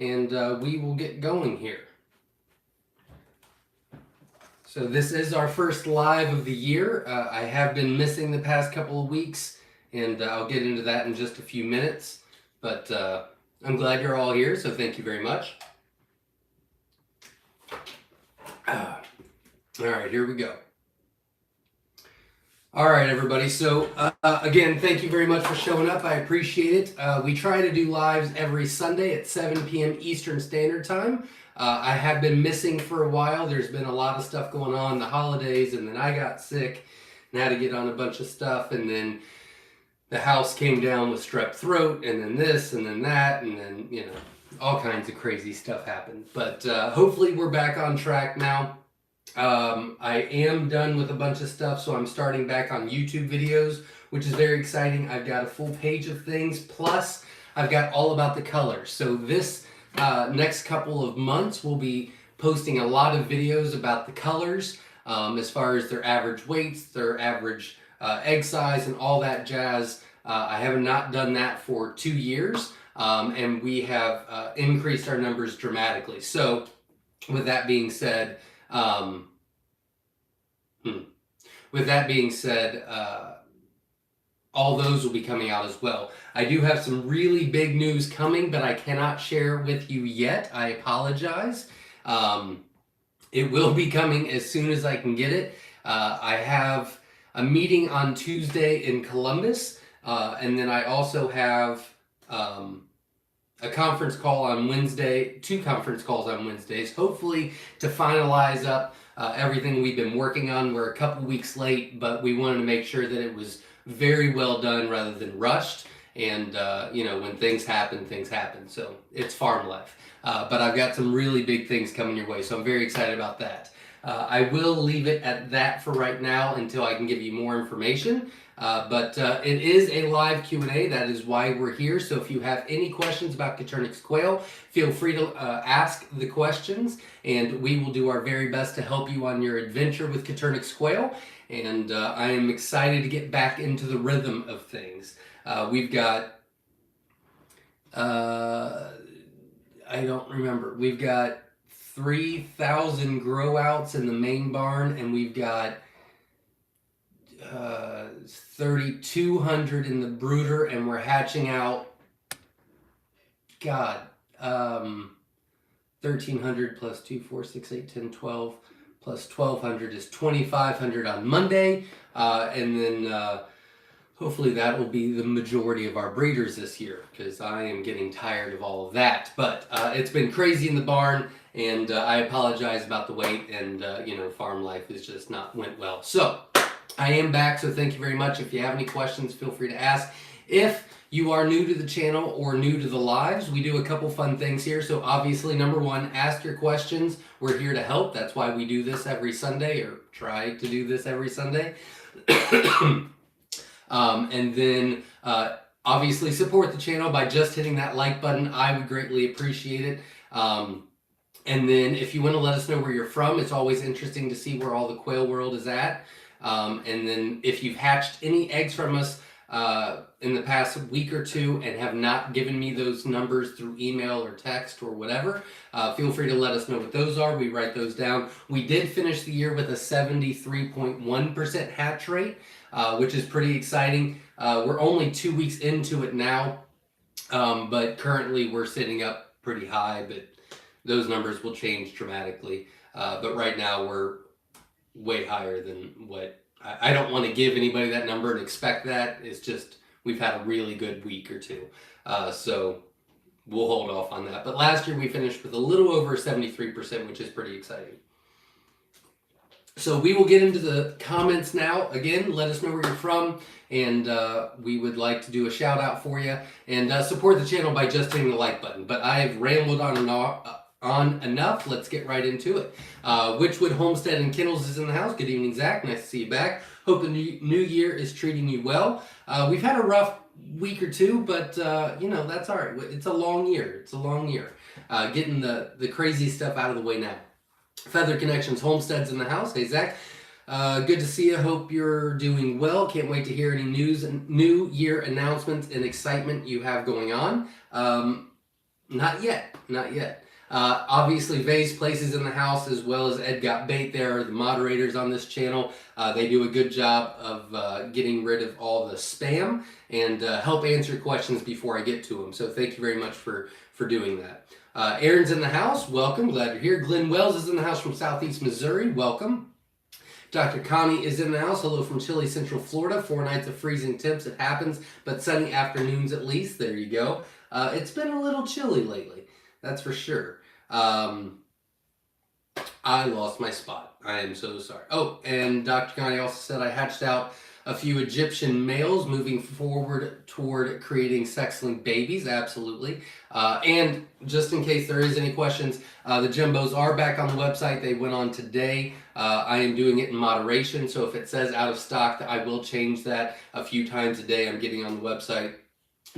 and we will get going here. So this is our first live of the year. I have been missing the past couple of weeks, and I'll get into that in just a few minutes. But I'm glad you're all here, so thank you very much. All right, here we go. All right, everybody. So again, thank you very much for showing up. I appreciate it. We try to do lives every Sunday at 7 p.m. Eastern Standard Time. I have been missing for a while. There's been a lot of stuff going on, the holidays, and then I got sick and had to get on a bunch of stuff, and then the house came down with strep throat, and then this, and then that, and then, you know, all kinds of crazy stuff happened. But hopefully we're back on track now. I am done with a bunch of stuff, so I'm starting back on YouTube videos, which is very exciting. I've got a full page of things, plus I've got all about the colors. So this next couple of months, we'll be posting a lot of videos about the colors, as far as their average weights, their average egg size, and all that jazz. I have not done that for 2 years, and we have increased our numbers dramatically. So with that being said, all those will be coming out as well. I do have some really big news coming, but I cannot share with you yet. I apologize. It will be coming as soon as I can get it. I have a meeting on Tuesday in Columbus, and then I also have a conference call on Wednesday, 2 conference calls on Wednesdays, hopefully to finalize up everything we've been working on. We're a couple weeks late, but we wanted to make sure that it was very well done rather than rushed. And, you know, when things happen, things happen. So it's farm life. But I've got some really big things coming your way, so I'm very excited about that. I will leave it at that for right now until I can give you more information. But it is a live Q&A. That is why we're here. So if you have any questions about Coturnix quail, feel free to ask the questions, and we will do our very best to help you on your adventure with Coturnix quail. And I am excited to get back into the rhythm of things. We've got, I don't remember, we've got 3,000 grow outs in the main barn, and we've got 3,200 in the brooder, and we're hatching out, 1,300 plus 2, 4, 6, 8, 10, 12 plus 1,200 is 2,500 on Monday, and then hopefully that will be the majority of our breeders this year, because I am getting tired of all of that. But it's been crazy in the barn, and I apologize about the wait, and you know, farm life has just not went well. So I am back, so thank you very much. If you have any questions, feel free to ask. If you are new to the channel or new to the lives, we do a couple fun things here. So obviously, number one, ask your questions. We're here to help. That's why we do this every Sunday, or try to do this every Sunday. And then obviously support the channel by just hitting that like button. I would greatly appreciate it. And then if you want to let us know where you're from, it's always interesting to see where all the quail world is at. And then if you've hatched any eggs from us in the past week or two and have not given me those numbers through email or text or whatever, feel free to let us know what those are. We write those down. We did finish the year with a 73.1% hatch rate, which is pretty exciting. We're only 2 weeks into it now, but currently we're sitting up pretty high, but those numbers will change dramatically. But right now we're way higher than what I don't want to give anybody that number and expect that. It's just we've had a really good week or two, so we'll hold off on that. But last year we finished with a little over 73%, which is pretty exciting. So we will get into the comments now. Again, let us know where you're from, and we would like to do a shout out for you, and support the channel by just hitting the like button. But I've rambled on enough. Let's get right into it. Witchwood Homestead and Kennels is in the house. Good evening, Zach. Nice to see you back. Hope the new year is treating you well. We've had a rough week or two, but you know, that's all right. It's a long year. It's a long year. Getting the crazy stuff out of the way now. Feather Connections Homestead's in the house. Hey, Zach. Good to see you. Hope you're doing well. Can't wait to hear any news and new year announcements and excitement you have going on. Not yet, not yet. Obviously, Vay's Places in the House, as well as Ed Got Bait, there are the moderators on this channel. They do a good job of getting rid of all the spam and help answer questions before I get to them. So thank you very much for doing that. Aaron's in the house. Welcome. Glad you're here. Glenn Wells is in the house from Southeast Missouri. Welcome. Dr. Connie is in the house. Hello from chilly Central Florida. 4 nights of freezing temps. It happens, but sunny afternoons at least. There you go. It's been a little chilly lately. That's for sure. I lost my spot. I am so sorry. Oh, and Dr. Connie also said I hatched out a few Egyptian males moving forward toward creating sex-linked babies. Absolutely. And just in case there is any questions, the jumbos are back on the website. They went on today. I am doing it in moderation, so if it says out of stock, I will change that a few times a day. I'm getting on the website,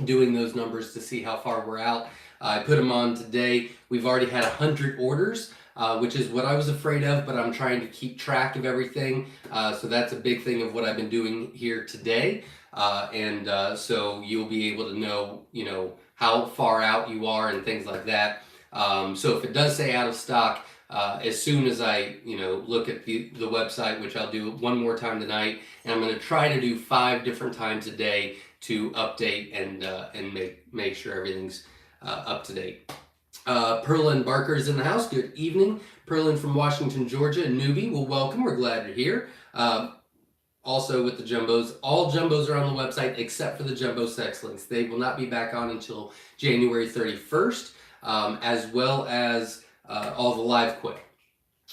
doing those numbers to see how far we're out. I put them on today. We've already had 100 orders, which is what I was afraid of, but I'm trying to keep track of everything. So that's a big thing of what I've been doing here today. So you'll be able to know, how far out you are and things like that. So if it does say out of stock, as soon as I, look at the website, which I'll do one more time tonight, and I'm going to try to do 5 different times a day to update and make sure everything's up to date. Perlin Barker is in the house. Good evening. Perlin from Washington, Georgia. Newbie, well, welcome. We're glad you're here. Also with the jumbos, all jumbos are on the website except for the jumbo sex links. They will not be back on until January 31st, as well as all the live quail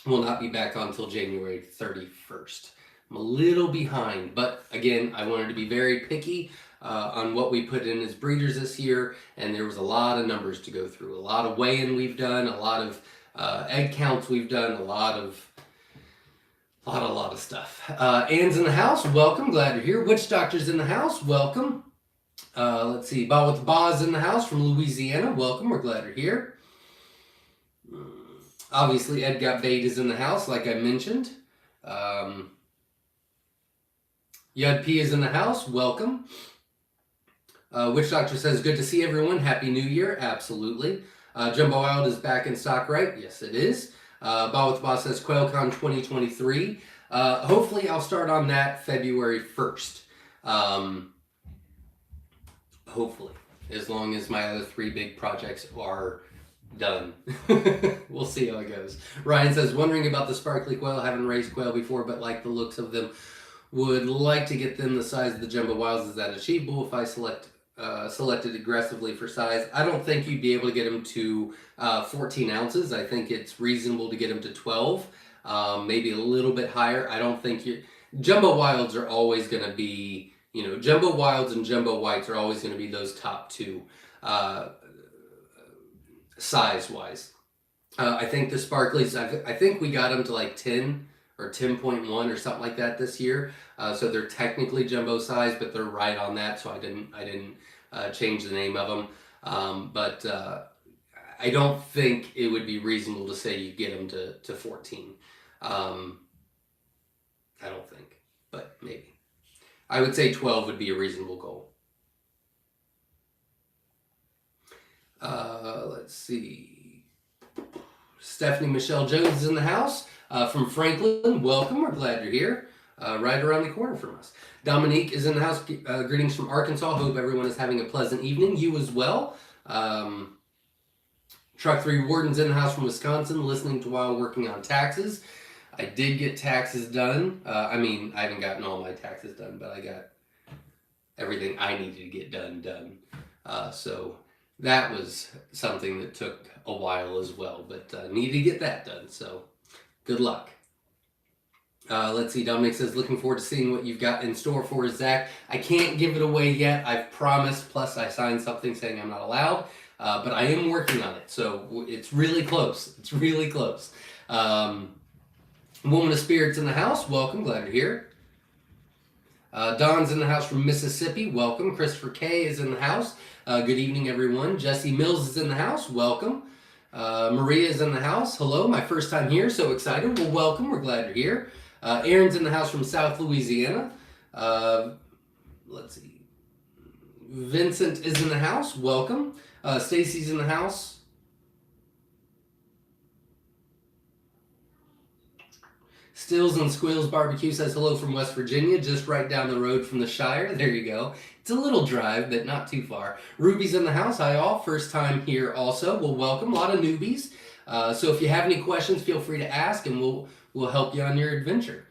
will not be back on until January 31st. I'm a little behind, but again, I wanted to be very picky on what we put in as breeders this year, and there was a lot of numbers to go through, a lot of weigh-in we've done, a lot of egg counts we've done, a lot of stuff. Anne's in the house. Welcome. Glad you're here. Witch Doctor's in the house. Welcome. Let's see. Ba with Ba's in the house from Louisiana. Welcome. We're glad you're here. Obviously, Ed Got Bait is in the house, like I mentioned. Yud P is in the house. Welcome. Witch Doctor says, good to see everyone. Happy New Year. Absolutely. Jumbo Wild is back in stock, right? Yes, it is. Ba with Ba says, QuailCon 2023. Hopefully, I'll start on that February 1st. Hopefully, as long as my other 3 big projects are done. We'll see how it goes. Ryan says, wondering about the sparkly quail. I haven't raised quail before, but like the looks of them. Would like to get them the size of the Jumbo Wilds. Is that achievable if I selected aggressively for size? I don't think you'd be able to get them to 14 ounces. I think it's reasonable to get them to 12, maybe a little bit higher. I don't think Jumbo Wilds are always going to be, Jumbo Wilds and Jumbo Whites are always going to be those top 2 size-wise. I think the Sparklies, I think we got them to like 10 or 10.1 or something like that this year. So they're technically jumbo size, but they're right on that. So I didn't change the name of them. But I don't think it would be reasonable to say you get them to 14. I don't think, but maybe. I would say 12 would be a reasonable goal. Let's see. Stephanie Michelle Jones is in the house. From Franklin, welcome. We're glad you're here. Right around the corner from us. Dominique is in the house. Greetings from Arkansas. Hope everyone is having a pleasant evening. You as well. Truck 3 Warden's in the house from Wisconsin, listening to while working on taxes. I did get taxes done. I haven't gotten all my taxes done, but I got everything I needed to get done. So that was something that took a while as well, but need to get that done. So good luck. Let's see. Dominic says, looking forward to seeing what you've got in store for us, Zach. I can't give it away yet. I've promised. Plus, I signed something saying I'm not allowed. But I am working on it. So it's really close. It's really close. Woman of Spirits in the house. Welcome. Glad you're here. Don's in the house from Mississippi. Welcome. Christopher K. is in the house. Good evening, everyone. Jesse Mills is in the house. Welcome. Maria is in the house. Hello. My first time here. So excited. Well, welcome. We're glad you're here. Aaron's in the house from South Louisiana. Let's see. Vincent is in the house. Welcome. Stacy's in the house. Stills and Squeals Barbecue says hello from West Virginia, just right down the road from the Shire. There you go. It's a little drive, but not too far. Ruby's in the house. Hi all. First time here also. Well, welcome. A lot of newbies. So if you have any questions, feel free to ask, and we'll help you on your adventure.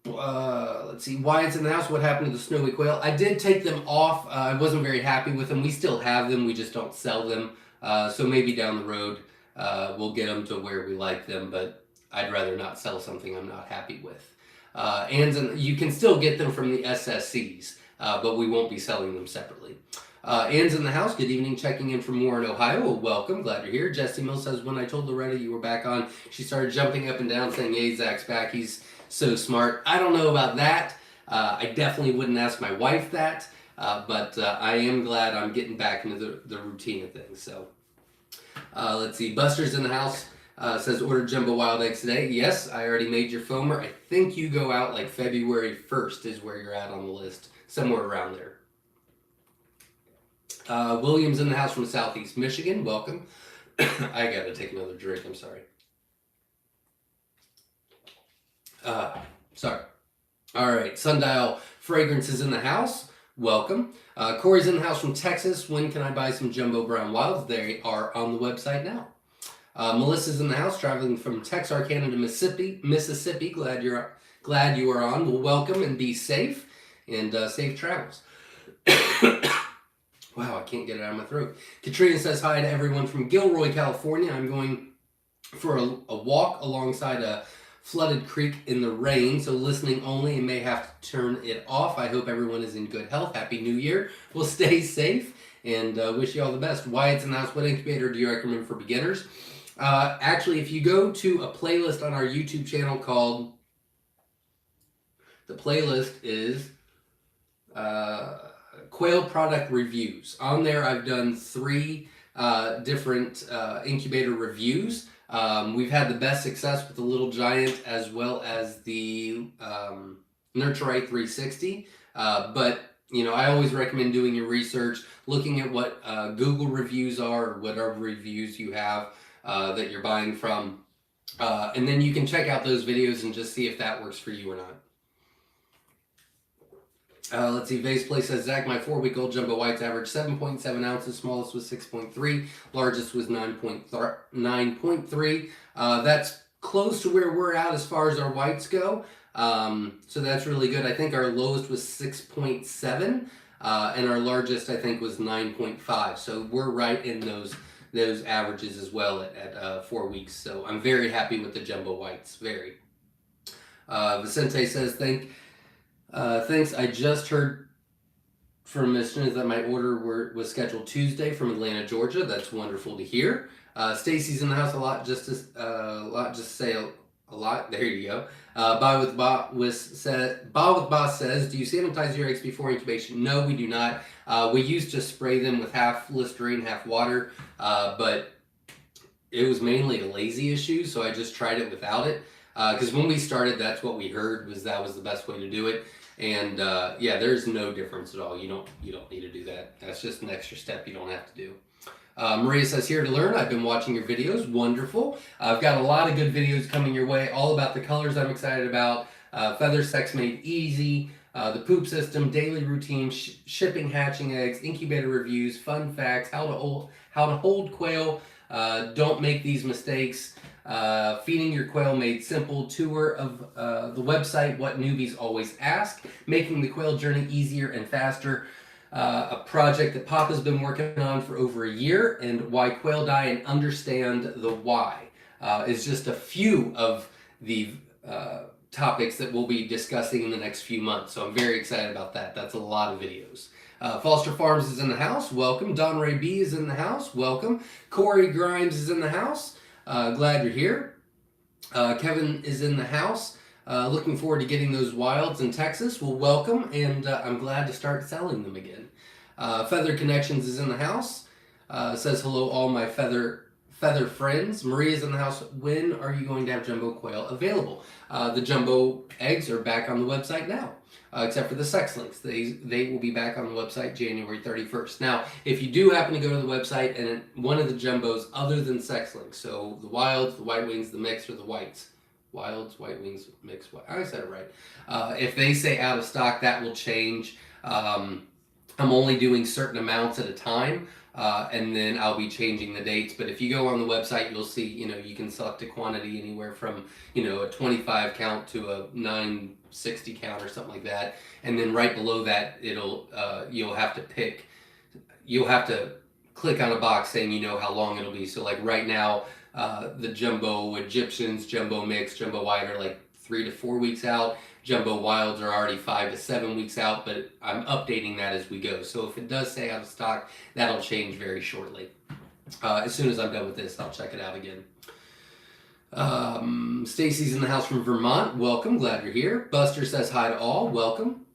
Let's see. Wyatt's in the house. What happened to the snowy quail? I did take them off. I wasn't very happy with them. We still have them. We just don't sell them. So maybe down the road we'll get them to where we like them, but I'd rather not sell something I'm not happy with. And you can still get them from the SSCs, but we won't be selling them separately. Ann's in the house. Good evening. Checking in from Warren, Ohio. Well, welcome. Glad you're here. Jesse Mills says, when I told Loretta you were back on, she started jumping up and down saying, yay, Zach's back. He's so smart. I don't know about that. I definitely wouldn't ask my wife that, but I am glad I'm getting back into the routine of things. So let's see. Buster's in the house. Says ordered jumbo wild eggs today. Yes, I already made your foamer. I think you go out like February 1st is where you're at on the list. Somewhere around there. William's in the house from Southeast Michigan. Welcome. I gotta take another drink. I'm sorry. Sorry. All right. Sundial Fragrance is in the house. Welcome. Corey's in the house from Texas. When can I buy some jumbo brown wilds? They are on the website now. Melissa's in the house, traveling from Texarkana to Mississippi. Glad you are on. Well, welcome and be safe, and safe travels. Wow, I can't get it out of my throat. Katrina says hi to everyone from Gilroy, California. I'm going for a walk alongside a flooded creek in the rain, so listening only and may have to turn it off. I hope everyone is in good health. Happy New Year. We'll stay safe and wish you all the best. Wyatt's in the house. What incubator do you recommend for beginners? Actually, if you go to a playlist on our YouTube channel called, the playlist is Quail Product Reviews. On there, I've done 3 different incubator reviews. We've had the best success with the Little Giant as well as the Nurturite 360. But, you know, I always recommend doing your research, looking at what Google reviews are or whatever reviews you have that you're buying from. And then you can check out those videos and just see if that works for you or not. Let's see, Vase Play says, Zach, my 4-week-old jumbo whites averaged 7.7 ounces, smallest was 6.3, largest was 9.3. That's close to where we're at as far as our whites go. So that's really good. I think our lowest was 6.7, and our largest, I think, was 9.5. So we're right in those averages as well at 4 weeks. So I'm very happy with the jumbo whites, very. Vicente says, thanks. I just heard from Ms. Smith that my order was scheduled Tuesday from Atlanta, Georgia. That's wonderful to hear. Stacy's in the house a lot. There you go. Ba with Boss says, do you sanitize your eggs before incubation? No, we do not. We used to spray them with half Listerine, half water, but it was mainly a lazy issue, so I just tried it without it. Because when we started, that's what we heard that was the best way to do it. And yeah, there's no difference at all. You don't need to do that. That's just an extra step you don't have to do. Maria says, here to learn. I've been watching your videos. Wonderful. I've got a lot of good videos coming your way, all about the colors I'm excited about. Feather sex made easy, the poop system, daily routine, shipping, hatching eggs, incubator reviews, fun facts, how to hold quail, don't make these mistakes, feeding your quail made simple, tour of the website, what newbies always ask, making the quail journey easier and faster, a project that Papa's been working on for over a year, and why quail die and understand the why is just a few of the topics that we'll be discussing in the next few months. So I'm very excited about that. That's a lot of videos. Foster Farms is in the house. Welcome. Don Ray B is in the house. Welcome. Corey Grimes is in the house. Glad you're here. Kevin is in the house. Looking forward to getting those wilds in Texas. Well, welcome, and I'm glad to start selling them again. Feather Connections is in the house. Says hello, all my feather Feather Friends. Maria's in the house. When are you going to have jumbo quail available? The jumbo eggs are back on the website now. Except for the sex links. They will be back on the website January 31st. Now, if you do happen to go to the website and one of the jumbos other than sex links, so the wilds, the white wings, the mix, or the whites, wilds, white wings, mix, white, I said it right. If they say out of stock, that will change. I'm only doing certain amounts at a time. And then I'll be changing the dates. But if you go on the website, you'll see, you can select a quantity anywhere from, a 25 count to a 960 count or something like that. And then right below that, you'll have to click on a box saying, how long it'll be. So like right now, the jumbo Egyptians, jumbo mix, jumbo white are like 3 to 4 weeks out. Jumbo wilds are already 5 to 7 weeks out, but I'm updating that as we go. So if it does say out of stock, that'll change very shortly. As soon as I'm done with this, I'll check it out again. Stacy's in the house from Vermont. Welcome, glad you're here. Buster says hi to all. Welcome.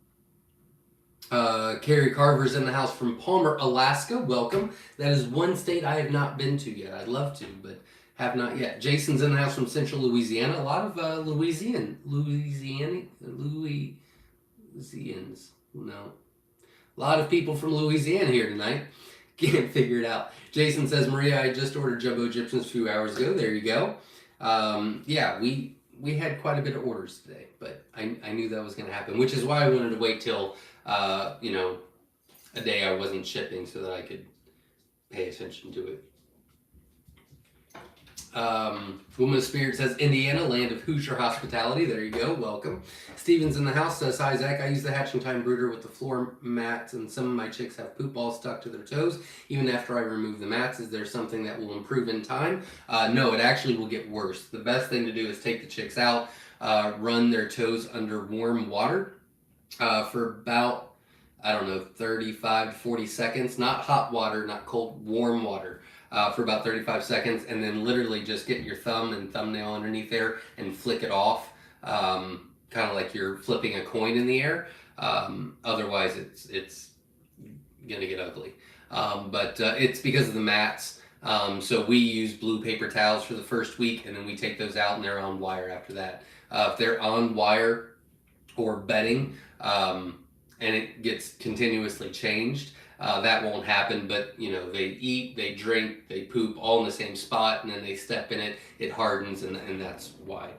Carrie Carver's in the house from Palmer, Alaska. Welcome. That is one state I have not been to yet. I'd love to, but have not yet. Jason's in the house from Central Louisiana. A lot of Louisians. No. A lot of people from Louisiana here tonight. Can't figure it out. Jason says, Maria, I just ordered jumbo Egyptians a few hours ago. There you go. Yeah, we had quite a bit of orders today, but I knew that was going to happen, which is why I wanted to wait till, a day I wasn't shipping so that I could pay attention to it. Woman of Spirit says, Indiana, land of Hoosier hospitality. There you go. Welcome. Steven's in the house says, hi, Zach. I use the hatching time brooder with the floor mats, and some of my chicks have poop balls stuck to their toes. Even after I remove the mats, is there something that will improve in time? No, it actually will get worse. The best thing to do is take the chicks out, run their toes under warm water for about, 35 to 40 seconds. Not hot water, not cold, warm water. For about 35 seconds, and then literally just get your thumb and thumbnail underneath there and flick it off, kind of like you're flipping a coin in the air. Otherwise, it's gonna get ugly. But it's because of the mats. So we use blue paper towels for the first week, and then we take those out, and they're on wire after that. If they're on wire or bedding, and it gets continuously changed, that won't happen, but they eat, they drink, they poop all in the same spot, and then they step in it, it hardens, and that's why.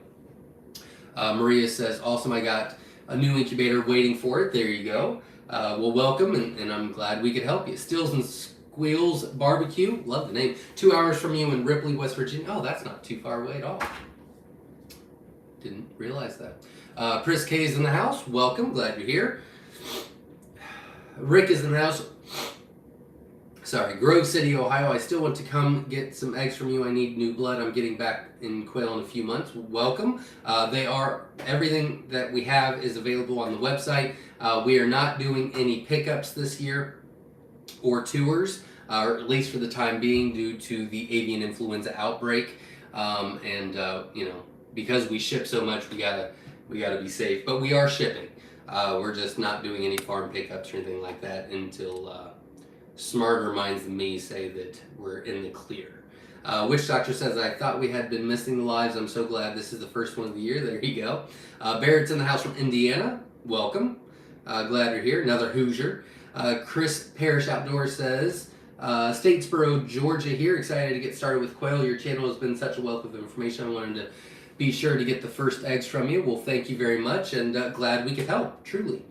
Maria says, awesome, I got a new incubator waiting for it. There you go. Well, welcome, and I'm glad we could help you. Stills and Squeals Barbecue, love the name. 2 hours from you in Ripley, West Virginia. Oh, that's not too far away at all. Didn't realize that. Chris K is in the house. Welcome, glad you're here. Rick is in the house. Grove City, Ohio. I still want to come get some eggs from you. I need new blood. I'm getting back in quail in a few months. Welcome. Everything that we have is available on the website. We are not doing any pickups this year or tours, or at least for the time being, due to the avian influenza outbreak. Because we ship so much, we gotta be safe. But we are shipping. We're just not doing any farm pickups or anything like that until smarter minds than me say that we're in the clear. Witch Doctor says, I thought we had been missing the lives. I'm so glad this is the first one of the year. There you go. Barrett's in the house from Indiana. Welcome. Glad you're here. Another Hoosier. Chris Parrish Outdoors says, Statesboro, Georgia here. Excited to get started with quail. Your channel has been such a wealth of information. I wanted to be sure to get the first eggs from you. Well, thank you very much, and glad we could help, truly.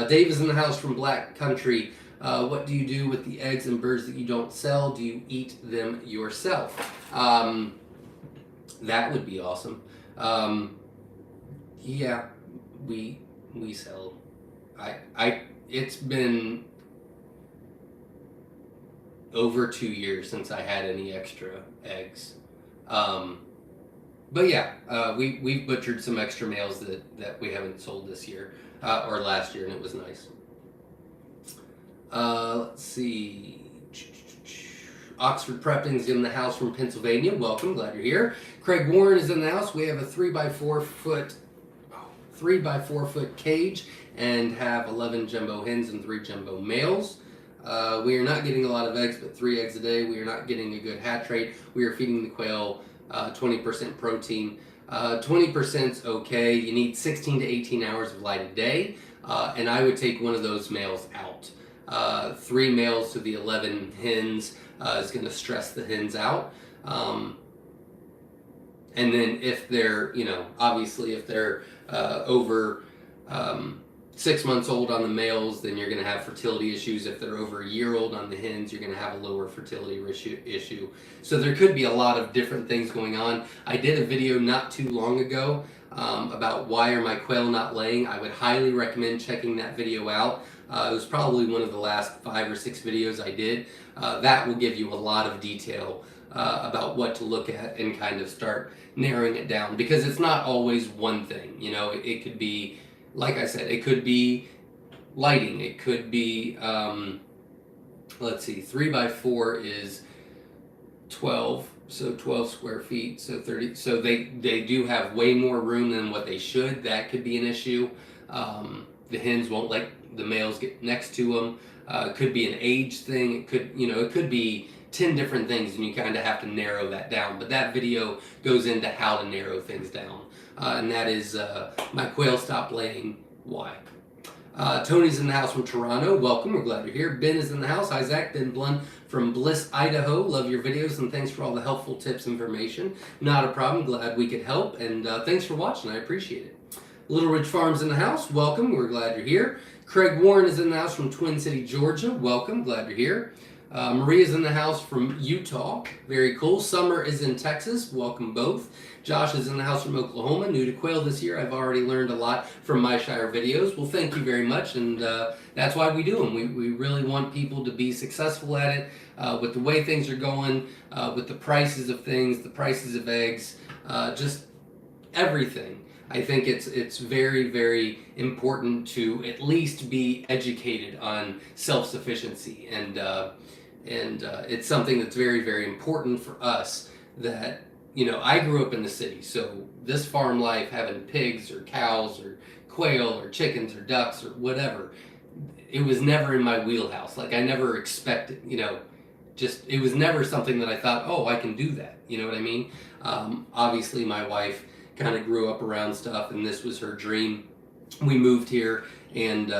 Dave is in the house from Black Country. What do you do with the eggs and birds that you don't sell? Do you eat them yourself? That would be awesome. Yeah, we sell. It's been over 2 years since I had any extra eggs. But yeah, we've butchered some extra males that we haven't sold this year, or last year, and it was nice. Let's see. Oxford Prepping's in the house from Pennsylvania. Welcome, glad you're here. Craig Warren is in the house. We have a 3x4 foot cage and have 11 jumbo hens and 3 jumbo males. We are not getting a lot of eggs, but 3 eggs a day. We are not getting a good hatch rate. We are feeding the quail 20% protein. 20% is okay. You need 16 to 18 hours of light a day, and I would take one of those males out. 3 males to the 11 hens is going to stress the hens out. And then if they're, obviously if they're over 6 months old on the males, then you're going to have fertility issues. If they're over a year old on the hens, you're going to have a lower fertility issue. So there could be a lot of different things going on. I did a video not too long ago about why are my quail not laying. I would highly recommend checking that video out. It was probably one of the last 5 or 6 videos I did. That will give you a lot of detail about what to look at and kind of start narrowing it down, because it's not always one thing. It could be, like I said, it could be lighting. It could be, let's see, 3 by 4 is 12, so 12 square feet, so 30. So they do have way more room than what they should. That could be an issue. The hens won't let the males get next to them. It could be an age thing. It could be 10 different things, and you kind of have to narrow that down. But that video goes into how to narrow things down. And that is my quail stop laying, why. Tony's in the house from Toronto. Welcome, we're glad you're here. Ben is in the house. Hi, Zach. Ben Blund from Bliss, Idaho. Love your videos, and thanks for all the helpful tips, information. Not a problem. Glad we could help, and thanks for watching. I appreciate it. Little Ridge Farms in the house. Welcome. We're glad you're here. Craig Warren is in the house from Twin City, Georgia. Welcome. Glad you're here. Maria's in the house from Utah. Very cool. Summer is in Texas. Welcome both. Josh is in the house from Oklahoma. New to quail this year. I've already learned a lot from Myshire videos. Well, thank you very much, and that's why we do them. We really want people to be successful at it with the way things are going, with the prices of things, the prices of eggs, just everything. I think it's very, very important to at least be educated on self-sufficiency, and it's something that's very, very important for us. That, I grew up in the city, so this farm life, having pigs or cows or quail or chickens or ducks or whatever, it was never in my wheelhouse. Like, I never expected, it was never something that I thought, oh, I can do that. You know what I mean? Obviously, my wife kind of grew up around stuff, and this was her dream. We moved here, and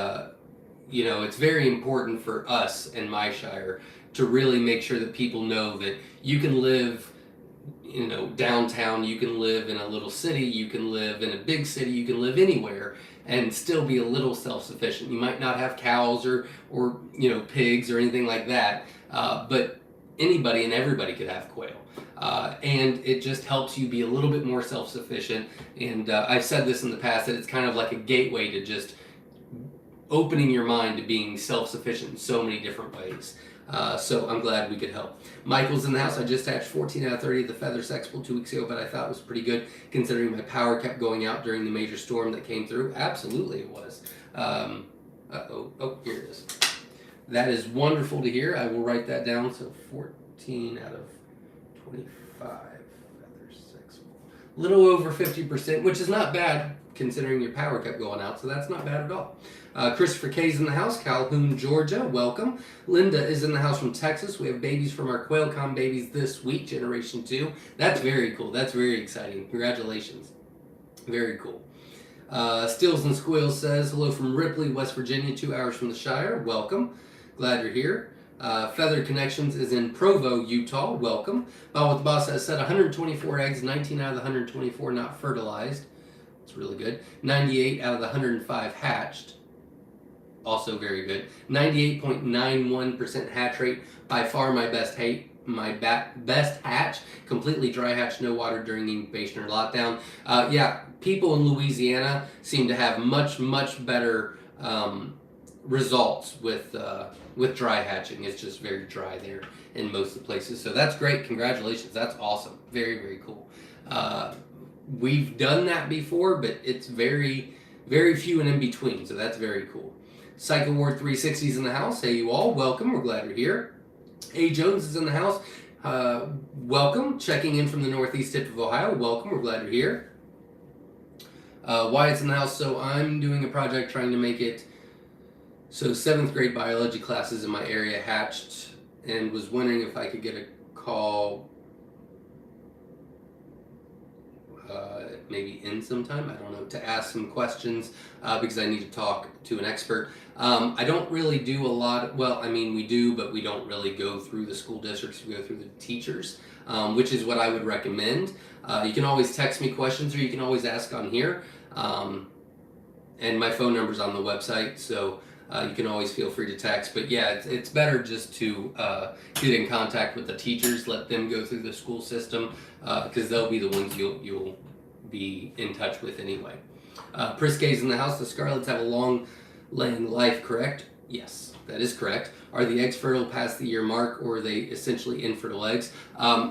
it's very important for us in Myshire to really make sure that people know that you can live, downtown, you can live in a little city, you can live in a big city, you can live anywhere and still be a little self-sufficient. You might not have cows or pigs or anything like that, but anybody and everybody could have quail. And it just helps you be a little bit more self-sufficient. And I've said this in the past, that it's kind of like a gateway to just opening your mind to being self-sufficient in so many different ways. So I'm glad we could help. Michael's in the house. I just hatched 14 out of 30 at the feather sex pool 2 weeks ago, but I thought it was pretty good considering my power kept going out during the major storm that came through. Absolutely it was. Oh, here it is. That is wonderful to hear. I will write that down. So 14 out of 25 feather sex pool. A little over 50%, which is not bad considering your power kept going out, so that's not bad at all. Christopher K's in the house, Calhoun, Georgia. Welcome. Linda is in the house from Texas. We have babies from our QuailCom babies this week, Generation 2. That's very cool. That's very exciting. Congratulations. Very cool. Stills and Squeals says, hello from Ripley, West Virginia, 2 hours from the Shire. Welcome. Glad you're here. Feather Connections is in Provo, Utah. Welcome. Bob with the Boss has said 124 eggs, 19 out of the 124 not fertilized. It's really good. 98 out of the 105 hatched. Also very good. 98.91% hatch rate. By far my best best hatch. Completely dry hatch, no water during incubation or lockdown. Yeah, people in Louisiana seem to have much, much better results with dry hatching. It's just very dry there in most of the places. So that's great. Congratulations. That's awesome. Very, very cool. We've done that before, but it's very, very few and in between. So that's very cool. Cycle Ward 360 is in the house. Hey, you all. Welcome. We're glad you're here. A. Jones is in the house. Welcome. Checking in from the northeast tip of Ohio. Welcome. We're glad you're here. Wyatt's in the house. So I'm doing a project trying to make it So 7th grade biology classes in my area hatched and was wondering if I could get a call maybe in sometime, I don't know, to ask some questions because I need to talk to an expert. I don't really do a lot, well, I mean, we do, but we don't really go through the school districts, we go through the teachers, which is what I would recommend. You can always text me questions or you can always ask on here. And my phone number's on the website, so you can always feel free to text. But yeah, it's better just to get in contact with the teachers, let them go through the school system, because they'll be the ones you'll be in touch with anyway. Priskay's in the house. The Scarlets have a long laying life, correct? Yes, that is correct. Are the eggs fertile past the year mark, or are they essentially infertile eggs?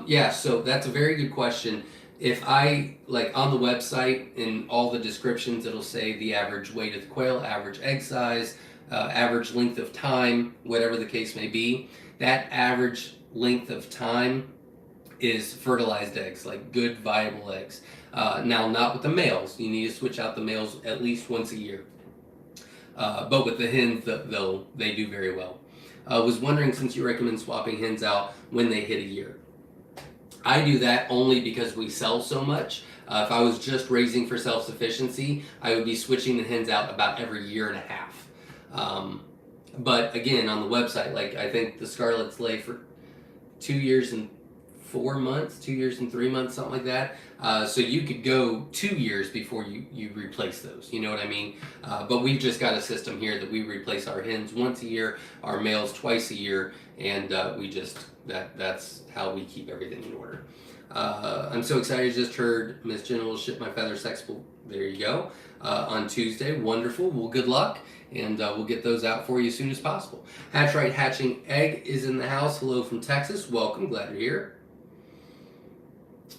Yeah, so that's a very good question. If I, like on the website, in all the descriptions, it'll say the average weight of the quail, average egg size, average length of time, whatever the case may be. That average length of time is fertilized eggs, like good, viable eggs. Now, not with the males. You need to switch out the males at least once a year. But with the hens, they do very well. I was wondering, since you recommend swapping hens out when they hit a year. I do that only because we sell so much. If I was just raising for self-sufficiency, I would be switching the hens out about every year and a half. But again, on the website, like I think the Scarlets lay for 2 years and 4 months, 2 years and 3 months, something like that. So you could go 2 years before you replace those. You know what I mean? But we've just got a system here that we replace our hens once a year, our males twice a year, and that's how we keep everything in order. I'm so excited. I just heard Miss Jenna will ship my feather sexable. There you go. On Tuesday. Wonderful. Well, good luck. And we'll get those out for you as soon as possible. Hatch Right Hatching Egg is in the house. Hello from Texas. Welcome. Glad you're here.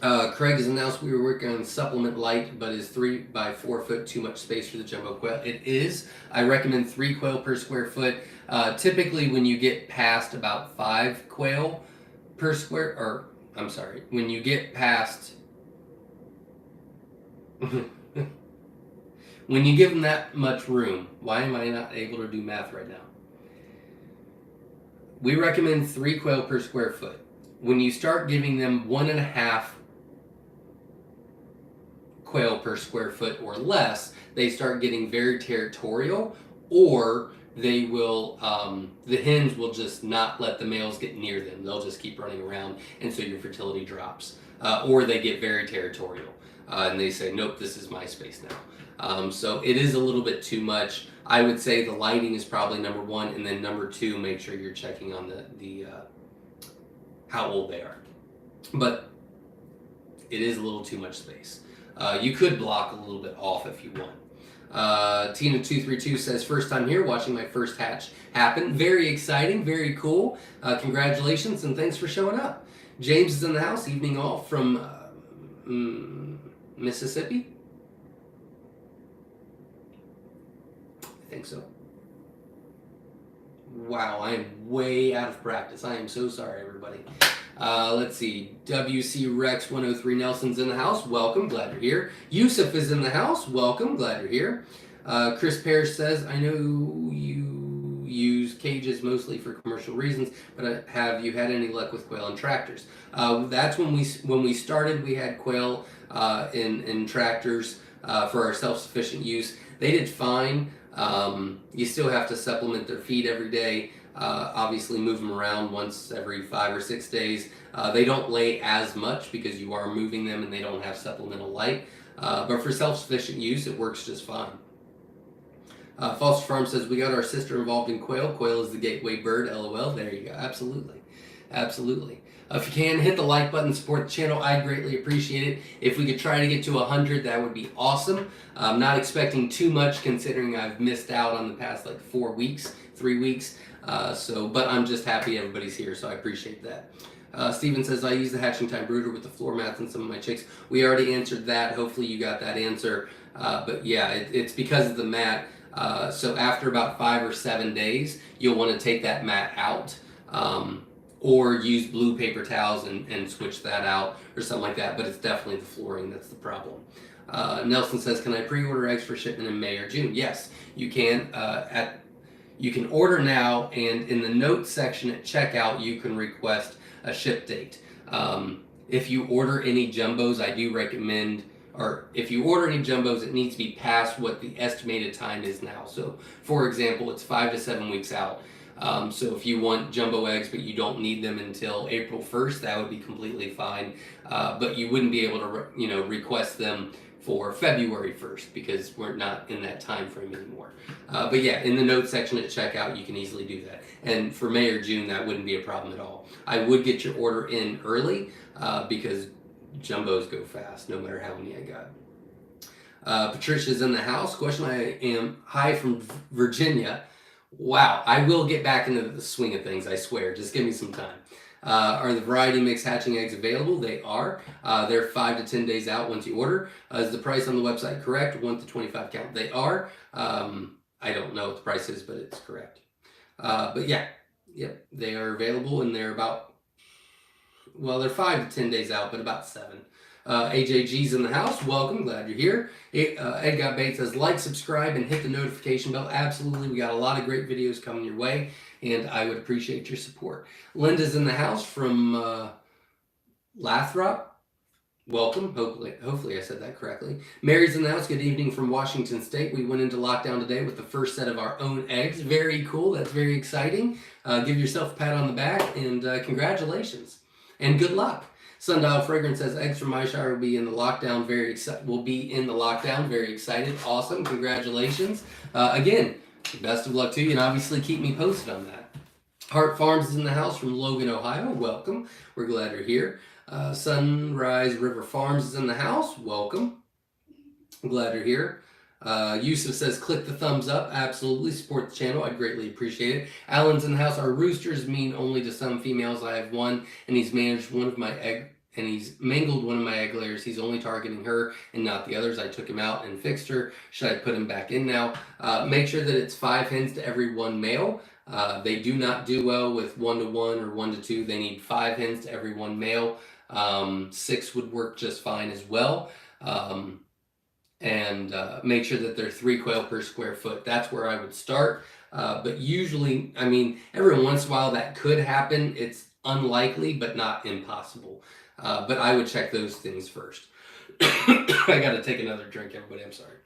Craig has announced we were working on supplement light, but is 3 by 4 foot too much space for the jumbo quail? It is. I recommend 3 quail per square foot. Typically, when you get past about 5 quail per square, or I'm sorry, when you get past, when you give them that much room, why am I not able to do math right now? We recommend 3 quail per square foot. When you start giving them 1.5 quail per square foot or less, they start getting very territorial, or they will, the hens will just not let the males get near them. They'll just keep running around, and so your fertility drops. Or they get very territorial, and they say, nope, this is my space now. So it is a little bit too much. I would say the lighting is probably number 1, and then number 2, make sure you're checking on the how old they are. But it is a little too much space. You could block a little bit off if you want. Tina232 says, first time here, watching my first hatch happen. Very exciting, very cool. Congratulations, and thanks for showing up. James is in the house, evening all from Mississippi. I think so. Wow, I am way out of practice. I am so sorry, everybody. Let's see. WC Rex 103 Nelson's in the house. Welcome. Glad you're here. Yusuf is in the house. Welcome. Glad you're here. Chris Parrish says, I know you use cages mostly for commercial reasons, but have you had any luck with quail and tractors? That's when we started. We had quail in tractors for our self-sufficient use. They did fine. You still have to supplement their feed every day. Obviously move them around once every 5 or 6 days. They don't lay as much because you are moving them and they don't have supplemental light. But for self-sufficient use, it works just fine. Foster Farm says, we got our sister involved in quail. Quail is the gateway bird, LOL. There you go. Absolutely. Absolutely. If you can, hit the like button, support the channel. I'd greatly appreciate it. If we could try to get to 100, that would be awesome. I'm not expecting too much considering I've missed out on the past 4 weeks, 3 weeks. But I'm just happy everybody's here, so I appreciate that. Steven says, I use the hatching time brooder with the floor mats and some of my chicks. We already answered that. Hopefully you got that answer. But yeah, it's because of the mat. So after about 5 or 7 days, you'll want to take that mat out. Or use blue paper towels and switch that out or something like that. But it's definitely the flooring that's the problem. Nelson says, can I pre-order eggs for shipment in May or June? Yes, you can. You can order now, and in the notes section at checkout, you can request a ship date. If you order any jumbos, I do recommend, or if you order any jumbos, it needs to be past what the estimated time is now. So, for example, it's 5 to 7 weeks out. So if you want jumbo eggs but you don't need them until April 1st, that would be completely fine. But you wouldn't be able to, request them for February 1st because we're not in that time frame anymore. But yeah, in the notes section at checkout, you can easily do that. And for May or June, that wouldn't be a problem at all. I would get your order in early because jumbos go fast, no matter how many I got. Patricia's in the house. Question: I am hi from Virginia. Wow, I will get back into the swing of things, I swear. Just give me some time. Are the variety mix hatching eggs available? They are. They're 5 to 10 days out once you order. Is the price on the website correct? 1 to 25 count. They are. I don't know what the price is, but it's correct. But yeah, yep, they are available, and they're about, well, they're 5 to 10 days out, but about 7. AJG's in the house. Welcome. Glad you're here. Ed Got Bait says, like, subscribe, and hit the notification bell. Absolutely. We got a lot of great videos coming your way, and I would appreciate your support. Linda's in the house from Lathrop. Welcome. Hopefully I said that correctly. Mary's in the house. Good evening from Washington State. We went into lockdown today with the first set of our own eggs. Very cool. That's very exciting. Give yourself a pat on the back, and congratulations. And good luck. Sundial Fragrance says, eggs from Myshire will be in the lockdown. Very excited. Awesome. Congratulations. Again, best of luck to you, and obviously keep me posted on that. Hart Farms is in the house from Logan, Ohio. Welcome. We're glad you're here. Sunrise River Farms is in the house. Welcome. I'm glad you're here. Yusuf says, click the thumbs up. Absolutely. Support the channel. I'd greatly appreciate it. Alan's in the house. Our roosters mean only to some females. I have one, and he's mangled one of my egg layers. He's only targeting her and not the others. I took him out and fixed her. Should I put him back in now? Make sure that it's 5 hens to every 1 male. They do not do well with 1 to 1 or 1 to 2. They need 5 hens to every 1 male. 6 would work just fine as well. And make sure that they're 3 quail per square foot. That's where I would start. But usually, I mean, every once in a while that could happen. It's unlikely, but not impossible. But I would check those things first. I got to take another drink, everybody. I'm sorry.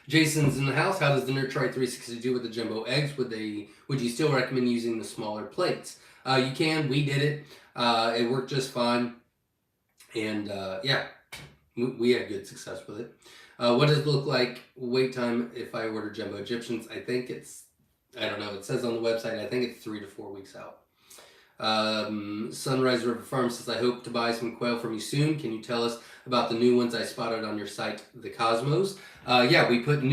Jason's in the house. How does the Nurtrite 360 do with the jumbo eggs? Would you still recommend using the smaller plates? You can. We did it. It worked just fine. And yeah, we had good success with it. What does it look like wait time if I order jumbo Egyptians? I think it's, I don't know, it says on the website, I think it's 3 to 4 weeks out. Sunrise River Farm says, I hope to buy some quail from you soon. Can you tell us about the new ones I spotted on your site, the Cosmos? Yeah, we put 3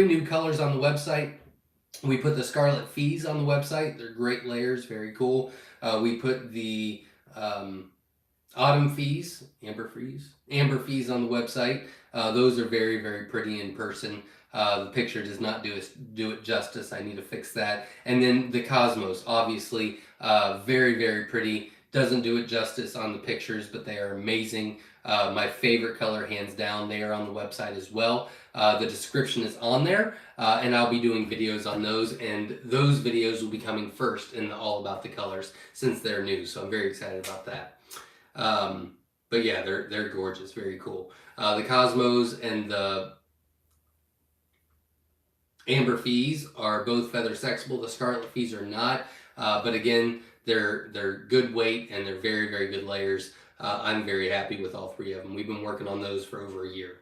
new colors on the website. We put the Scarlet Fees on the website. They're great layers, very cool. We put the Autumn Fees, Amber Fees on the website. Those are very, very pretty in person. The picture does not do it justice. I need to fix that. And then the Cosmos, obviously, very, very pretty. Doesn't do it justice on the pictures, but they are amazing. My favorite color, hands down. They are on the website as well. The description is on there, and I'll be doing videos on those, and those videos will be coming first in the All About the Colors since they're new, so I'm very excited about that. But yeah, they're gorgeous, very cool. The Cosmos and the Amber Fees are both feather sexable. The Scarlet Fees are not, but again, they're good weight and they're very, very good layers. I'm very happy with all 3 of them. We've been working on those for over a year,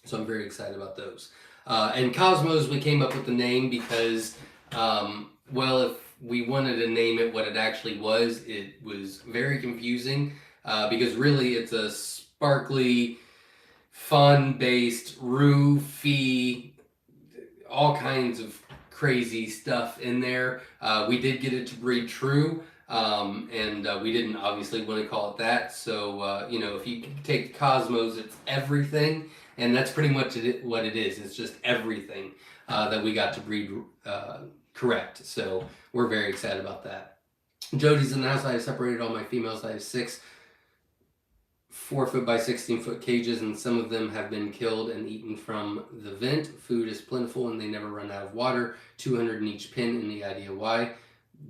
so I'm very excited about those. And Cosmos, we came up with the name because, well, if we wanted to name it what it actually was, it was very confusing because really it's a sparkly, fun-based, roofy, all kinds of crazy stuff in there. We did get it to breed true, and we didn't obviously want to call it that. So, if you take Cosmos, it's everything, and that's pretty much what it is. It's just everything that we got to breed correct. So we're very excited about that. Jody's in the house. I have separated all my females. I have 6 4-foot by 16-foot cages, and some of them have been killed and eaten from the vent. Food is plentiful and they never run out of water. 200 in each pen. Any idea why?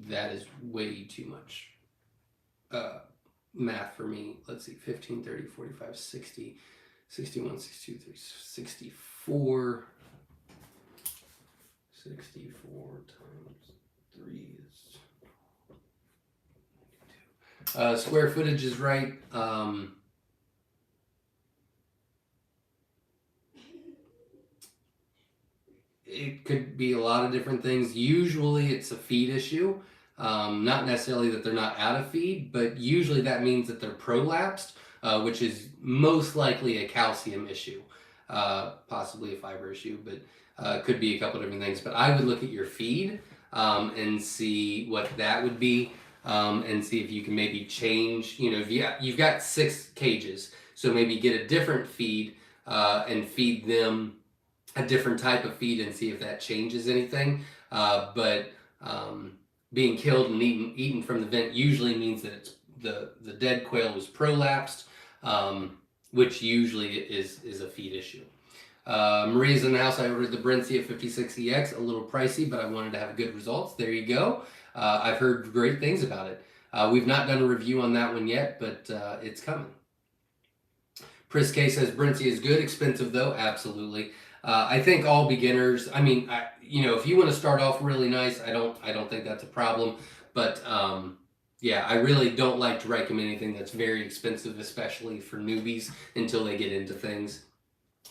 That is way too much math for me. Let's see, 15, 30, 45, 60, 61, 62, 64. 64 times 3 is... square footage is right. It could be a lot of different things. Usually it's a feed issue. Not necessarily that they're not out of feed, but usually that means that they're prolapsed, which is most likely a calcium issue, possibly a fiber issue, but could be a couple different things. But I would look at your feed and see what that would be, and see if you can maybe change. You know, if you've got 6 cages, so maybe get a different feed and feed them a different type of feed and see if that changes anything. But being killed and eaten from the vent usually means that it's the dead quail was prolapsed, which usually is a feed issue. Maria's in the house. I ordered the Brencia 56EX, a little pricey, but I wanted to have good results. There you go. I've heard great things about it. We've not done a review on that one yet, but it's coming. Pris K says Brencia is good, expensive though. Absolutely. I think all beginners, I mean, you know, if you want to start off really nice, I don't think that's a problem. But yeah, I really don't like to recommend anything that's very expensive, especially for newbies until they get into things.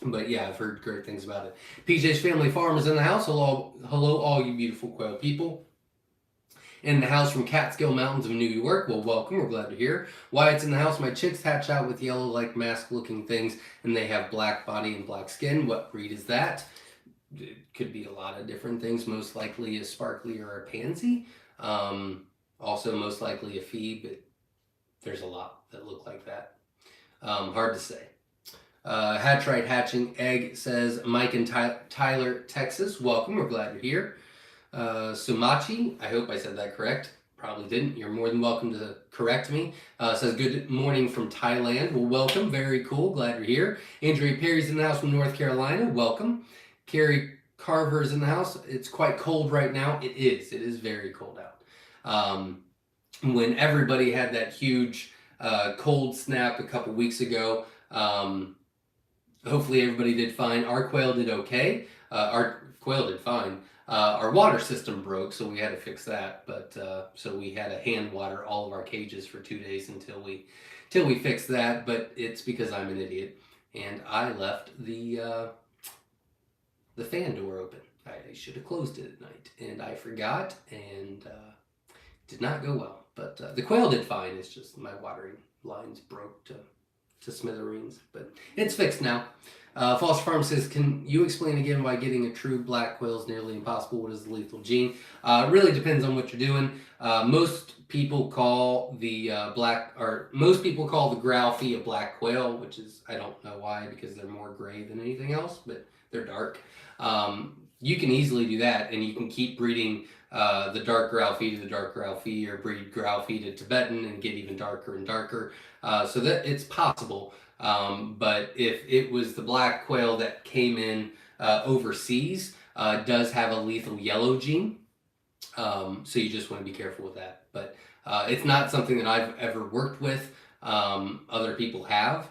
But yeah, I've heard great things about it. PJ's Family Farm is in the house. Hello, all you beautiful quail people. In the house from Catskill Mountains of New York. Well, welcome. We're glad to hear. Wyatt's in the house. My chicks hatch out with yellow like mask-looking things, and they have black body and black skin. What breed is that? It could be a lot of different things. Most likely a sparkly or a pansy. Also, most likely a feed, but there's a lot that look like that. Hard to say. Hatch Right Hatching Egg says, Mike in Tyler, Texas. Welcome. We're glad you're here. Sumachi, I hope I said that correct. Probably didn't. You're more than welcome to correct me. Says, good morning from Thailand. Well, welcome. Very cool. Glad you're here. Andrea Perry's in the house from North Carolina. Welcome. Carrie Carver's in the house. It's quite cold right now. It is. It is very cold out. When everybody had that huge cold snap a couple weeks ago, hopefully everybody did fine. Our quail did okay. Our quail did fine. Our water system broke, so we had to fix that. But so we had to hand water all of our cages for 2 days until we fixed that. But it's because I'm an idiot and I left the fan door open. I should have closed it at night, and I forgot, and did not go well. But the quail did fine. It's just my watering lines broke to smithereens, but it's fixed now. Foster Farm says, can you explain again why getting a true black quail is nearly impossible? What is the lethal gene? It really depends on what you're doing. Most people call the growlfie a black quail, which is, I don't know why, because they're more gray than anything else, but they're dark. You can easily do that, and you can keep breeding the dark growlfie to the dark growlfie, or breed growlfie to Tibetan and get even darker and darker. So that it's possible. But if it was the black quail that came in overseas, does have a lethal yellow gene. So you just want to be careful with that. But it's not something that I've ever worked with. Other people have.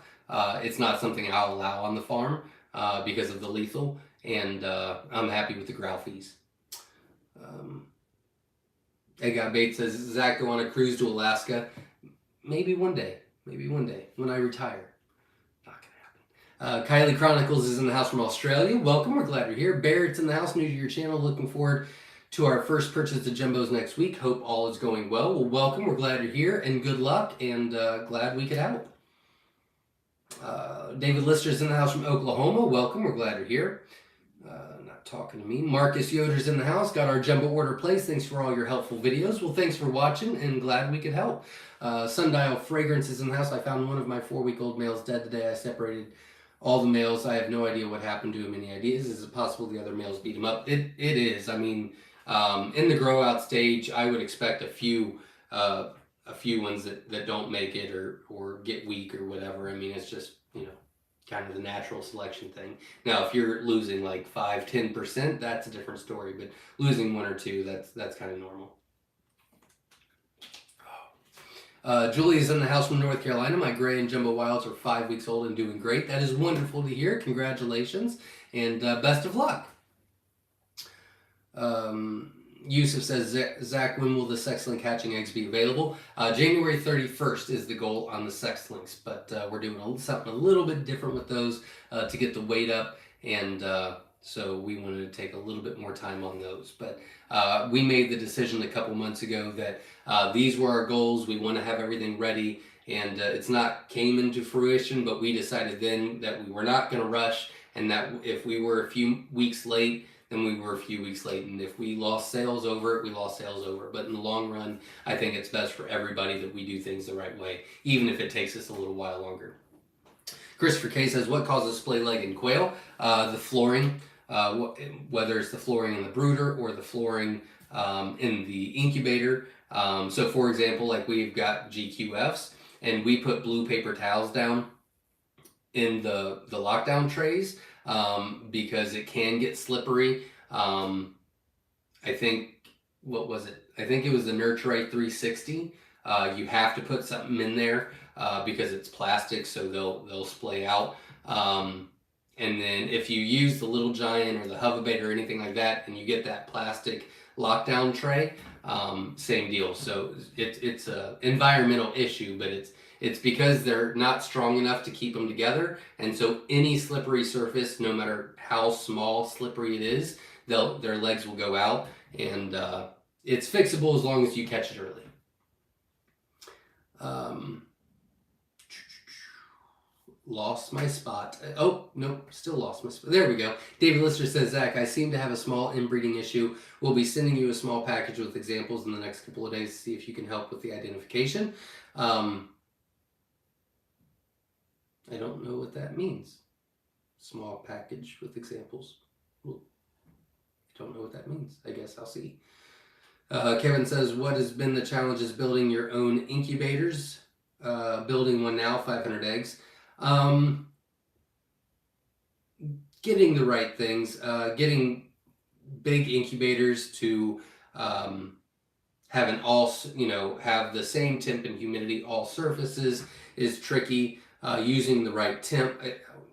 It's not something I'll allow on the farm because of the lethal. And I'm happy with the growlfies. Egg Got Bait says, Zach, go on a cruise to Alaska. Maybe one day. Maybe one day when I retire. Not gonna happen. Kylie Chronicles is in the house from Australia. Welcome. We're glad you're here. Barrett's in the house, new to your channel. Looking forward to our first purchase of Jumbos next week. Hope all is going well. Well, welcome. We're glad you're here, and good luck, and glad we could help. David Lister's in the house from Oklahoma. Welcome. We're glad you're here. Not talking to me. Marcus Yoder's in the house. Got our jumbo order placed. Thanks for all your helpful videos. Well, thanks for watching, and glad we could help. Sundial Fragrance is in the house. I found one of my 4-week-old males dead today. I separated all the males. I have no idea what happened to him. Any ideas? Is it possible the other males beat him up? It is. I mean, in the grow out stage, I would expect a few a few ones that don't make it or get weak or whatever. I mean, it's just, kind of the natural selection thing. Now, if you're losing like 5-10%, that's a different story, but losing 1 or 2, that's kind of normal. Julie is in the house from North Carolina. My gray and jumbo wilds are 5 weeks old and doing great. That is wonderful to hear. Congratulations and best of luck. Yusuf says, Zach, when will the sex-link hatching eggs be available? January 31st is the goal on the sex links, but we're doing something a little bit different with those to get the weight up, and so we wanted to take a little bit more time on those. But we made the decision a couple months ago that these were our goals. We want to have everything ready, and it's not came into fruition, but we decided then that we were not going to rush, and that if we were a few weeks late, then we were a few weeks late, and if we lost sales over it, we lost sales over it. But in the long run, I think it's best for everybody that we do things the right way, even if it takes us a little while longer. Christopher K says, what causes splay leg in quail? The flooring, whether it's the flooring in the brooder or the flooring in the incubator. So for example, like we've got GQFs, and we put blue paper towels down in the lockdown trays, because it can get slippery. I think, what was it? I think it was the Nurturite 360. You have to put something in there because it's plastic, so they'll splay out. And then if you use the Little Giant or the Hovabait or anything like that, and you get that plastic lockdown tray, same deal. So it's a environmental issue, but it's because they're not strong enough to keep them together, and so any slippery surface, no matter how small slippery it is, their legs will go out, and it's fixable as long as you catch it early. Lost my spot. Oh, nope, still lost my spot. There we go. David Lister says, Zach, I seem to have a small inbreeding issue. We'll be sending you a small package with examples in the next couple of days to see if you can help with the identification. I don't know what that means. Small package with examples. Well, I don't know what that means. I guess I'll see. Kevin says, what has been the challenges building your own incubators? Building one now, 500 eggs. Getting the right things, getting big incubators to have have the same temp and humidity all surfaces is tricky. Using the right temp,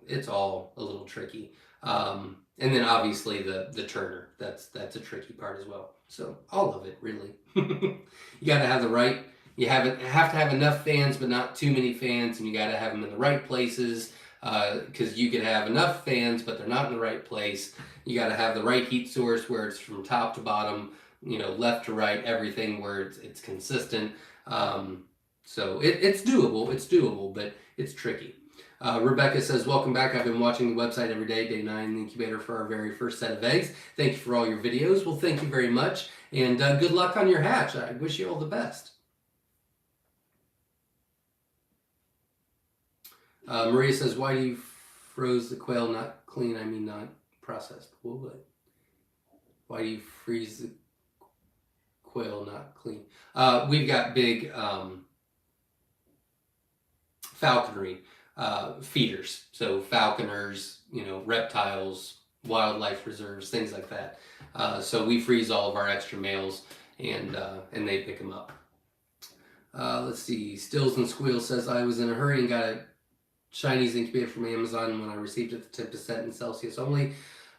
it's all a little tricky. And then obviously the turner, that's a tricky part as well. So all of it, really. You got to have the right, you have to have enough fans, but not too many fans, and you got to have them in the right places, because you could have enough fans, but they're not in the right place. You got to have the right heat source where it's from top to bottom, left to right, everything where it's consistent. So it's doable, but it's tricky. Rebecca says, welcome back. I've been watching the website every day, day 9 in the incubator for our very first set of eggs. Thank you for all your videos. Well, thank you very much, and good luck on your hatch. I wish you all the best. Maria says, why do you froze the quail not clean? I mean, not processed. Well, what? Why do you freeze the quail not clean? We've got big falconry feeders. So falconers, reptiles, wildlife reserves, things like that. So we freeze all of our extra males, and they pick them up. Let's see. Stills and Squeal says, I was in a hurry and got a Chinese incubator from Amazon. When I received it, the 10% in Celsius only.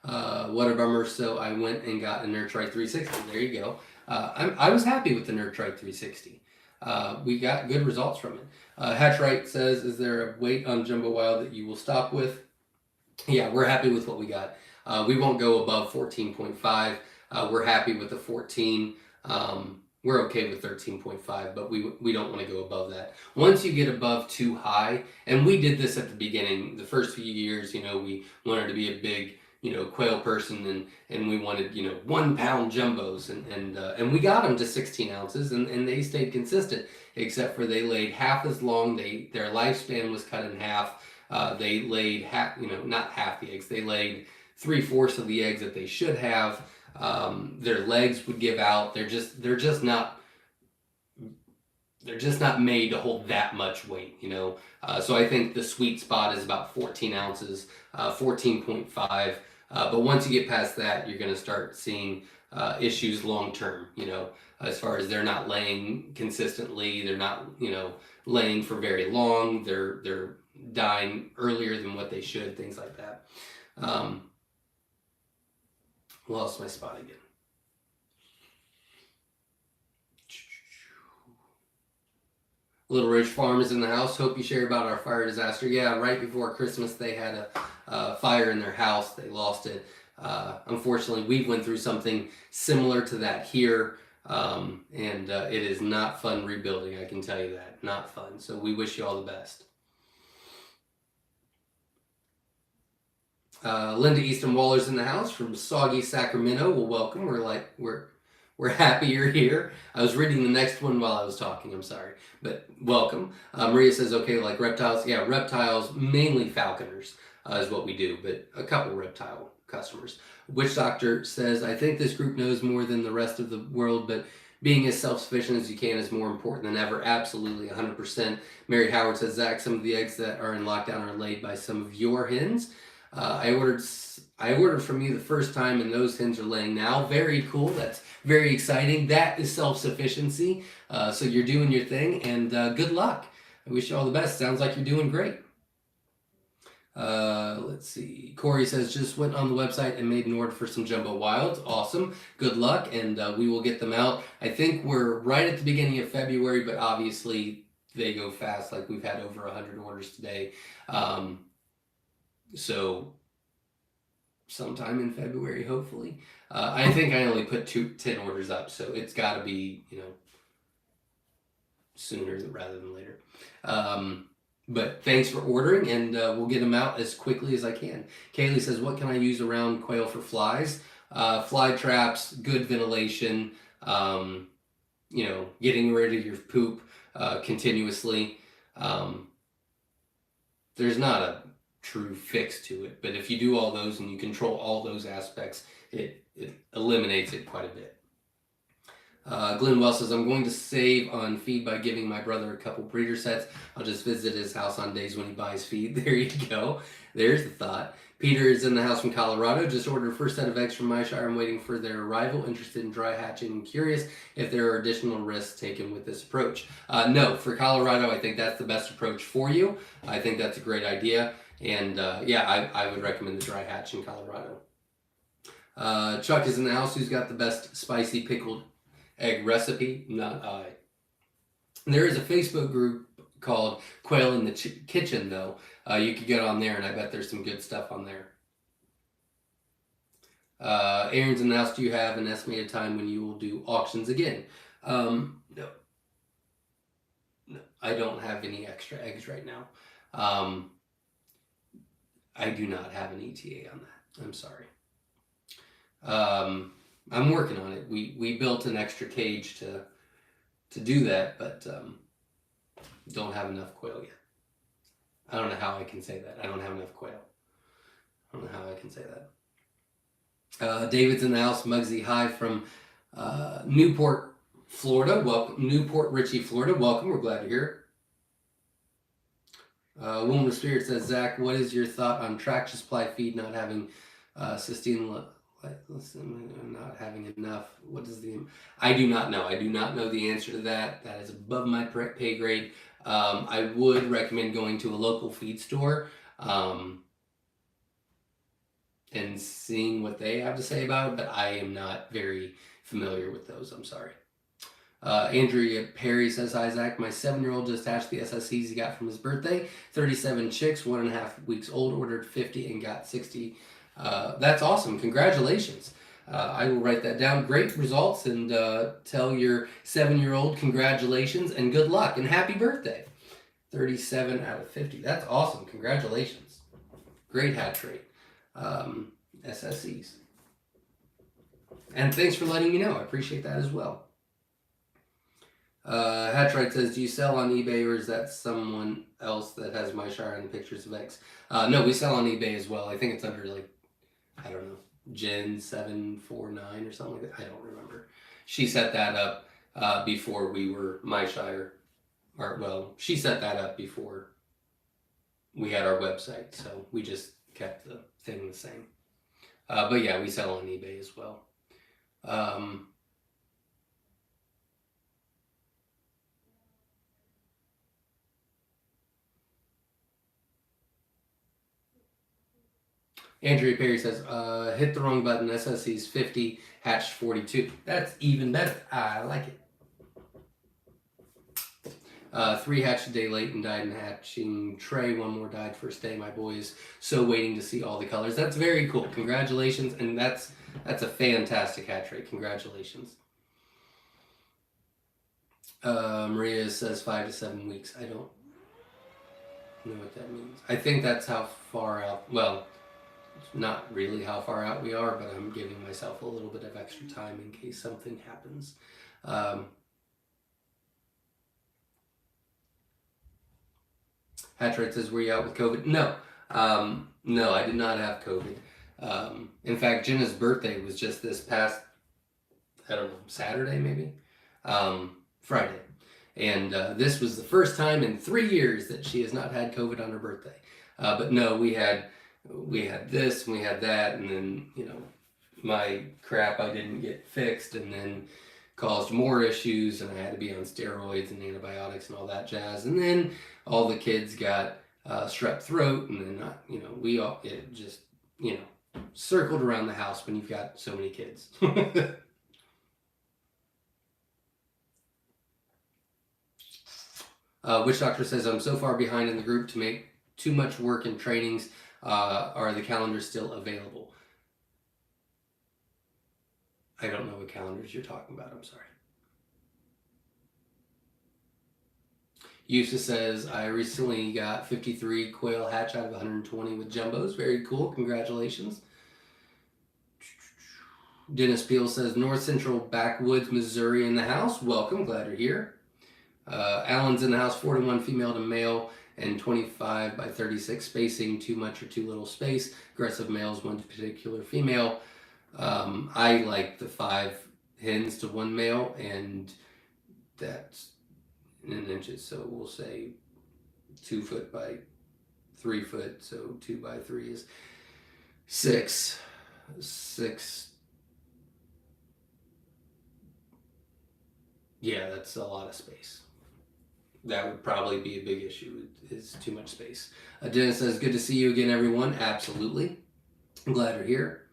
What a bummer. So I went and got a Nurturite 360. There you go. I was happy with the Nurturite 360. We got good results from it. Hatchright says, is there a weight on Jumbo Wild that you will stop with? Yeah, we're happy with what we got. We won't go above 14.5. We're happy with the 14. We're okay with 13.5, but we don't want to go above that. Once you get above too high, and we did this at the beginning, the first few years, we wanted to be a big, quail person, and we wanted, 1 pound jumbos, and we got them to 16 ounces, and they stayed consistent, except for they laid half as long. Their lifespan was cut in half. They laid half, not half the eggs. They laid 3/4 of the eggs that they should have. Their legs would give out. They're just not they're just not made to hold that much weight, you know. So I think the sweet spot is about 14 ounces, 14.5. But once you get past that, you're going to start seeing issues long term, you know, as far as they're not laying consistently, they're not, you know, laying for very long, they're dying earlier than what they should, things like that. Lost my spot again. Little Ridge Farm is in the house. Hope you share about our fire disaster. Yeah, right before Christmas, they had a fire in their house. They lost it. Unfortunately, we went through something similar to that here, and it is not fun rebuilding. I can tell you that. Not fun. So we wish you all the best. Linda Easton Waller's in the house from Soggy, Sacramento. Well, welcome. We're happy you're here. I was reading the next one while I was talking. I'm sorry, but welcome. Maria says, okay, like reptiles. Yeah, reptiles, mainly falconers is what we do, but a couple reptile customers. Witch Doctor says, I think this group knows more than the rest of the world, but being as self-sufficient as you can is more important than ever. Absolutely, 100%. Mary Howard says, Zach, some of the eggs that are in lockdown are laid by some of your hens. I ordered from you the first time, and those hens are laying now. Very cool. That's very exciting. That is self-sufficiency. So you're doing your thing, and good luck. I wish you all the best. Sounds like you're doing great. Let's see. Corey says, just went on the website and made an order for some jumbo wilds. Awesome. Good luck, and we will get them out. I think we're right at the beginning of February, but obviously they go fast. Like we've had over 100 orders today. So sometime in February, hopefully. I think I only put 10 orders up, so it's got to be, you know, sooner rather than later. But thanks for ordering, and we'll get them out as quickly as I can. Kaylee says, what can I use around quail for flies? Fly traps, good ventilation, you know, getting rid of your poop continuously. There's not a true fix to it, but if you do all those and you control all those aspects, it eliminates it quite a bit. Glenn Wells says, I'm going to save on feed by giving my brother a couple breeder sets. I'll just visit his house on days when he buys feed. There you go. There's the thought. Peter is in the house from Colorado. Just ordered first set of eggs from Myshire. I'm waiting for their arrival. Interested in dry hatching and curious if there are additional risks taken with this approach. No, for Colorado, I think that's the best approach for you. I think that's a great idea. And yeah, I would recommend the dry hatch in Colorado. Chuck is in the house. Who's got the best spicy pickled egg recipe? Not I. There is a Facebook group called Quail in the Kitchen, though. You could get on there, and I bet there's some good stuff on there. Aaron's in the house. Do you have an estimated time when you will do auctions again? No. No, I don't have any extra eggs right now. I do not have an ETA on that. I'm sorry. I'm working on it. We built an extra cage to do that, but don't have enough quail yet. I don't know how I can say that. I don't have enough quail. I don't know how I can say that. David's in the house. Muggsy, hi from Newport, Florida. Welcome, Newport Richey, Florida. Welcome. We're glad you're here. Woman of Spirit says, Zach, what is your thought on traction supply feed not having cysteine? Not having enough. What is the? I do not know. I do not know the answer to that. That is above my pay grade. I would recommend going to a local feed store and seeing what they have to say about it, but I am not very familiar with those. I'm sorry. Andrea Perry says, hi, Zach. My 7-year-old just hatched the SSCs he got from his birthday. 37 chicks, 1.5 weeks old, ordered 50 and got 60. That's awesome. Congratulations. I will write that down. Great results, and tell your 7-year-old congratulations and good luck and happy birthday. 37 out of 50. That's awesome. Congratulations. Great hatch rate. SSCs. And thanks for letting me know. I appreciate that as well. Hatchright says, do you sell on eBay, or is that someone else that has Myshire and pictures of eggs? No, we sell on eBay as well. I think it's under, like, I don't know, Gen 749 or something like that. I don't remember. She set that up before we were Myshire. well, she set that up before we had our website, so we just kept the thing the same. But yeah, we sell on eBay as well. Andrea Perry says, hit the wrong button. SSC's 50, hatched 42. That's even better. I like it. 3 hatched a day late and died in hatching tray. 1 more died first day. My boys so waiting to see all the colors. That's very cool. Congratulations, and that's a fantastic hatch rate. Congratulations. Maria says 5 to 7 weeks. I don't know what that means. I think that's how far out. Well, it's not really how far out we are, but I'm giving myself a little bit of extra time in case something happens. Hatch rate says, were you out with COVID? No. No, I did not have COVID. In fact, Jenna's birthday was just this past, I don't know, Saturday maybe? Friday. And this was the first time in 3 years that she has not had COVID on her birthday. But no, we had this, and we had that, and then, you know, my crap I didn't get fixed, and then caused more issues, and I had to be on steroids and antibiotics and all that jazz. And then all the kids got strep throat, and then, you know, it just, you know, circled around the house when you've got so many kids. Witch Doctor says, I'm so far behind in the group to make too much work in trainings. Are the calendars still available? I don't know what calendars you're talking about. I'm sorry. Yusa says, I recently got 53 quail hatch out of 120 with jumbos. Very cool. Congratulations. Dennis Peel says, North Central Backwoods, Missouri in the house. Welcome. Glad you're here. Alan's in the house, 4 to 1 female to male and 25 by 36 spacing, too much or too little space. Aggressive males, 1 particular female. I like the 5 hens to 1 male, and that's in inches. So we'll say 2 foot by 3 foot. So 2 by 3 is 6. Yeah, that's a lot of space. That would probably be a big issue, is too much space. Dennis says, good to see you again, everyone. Absolutely. I'm glad you're here.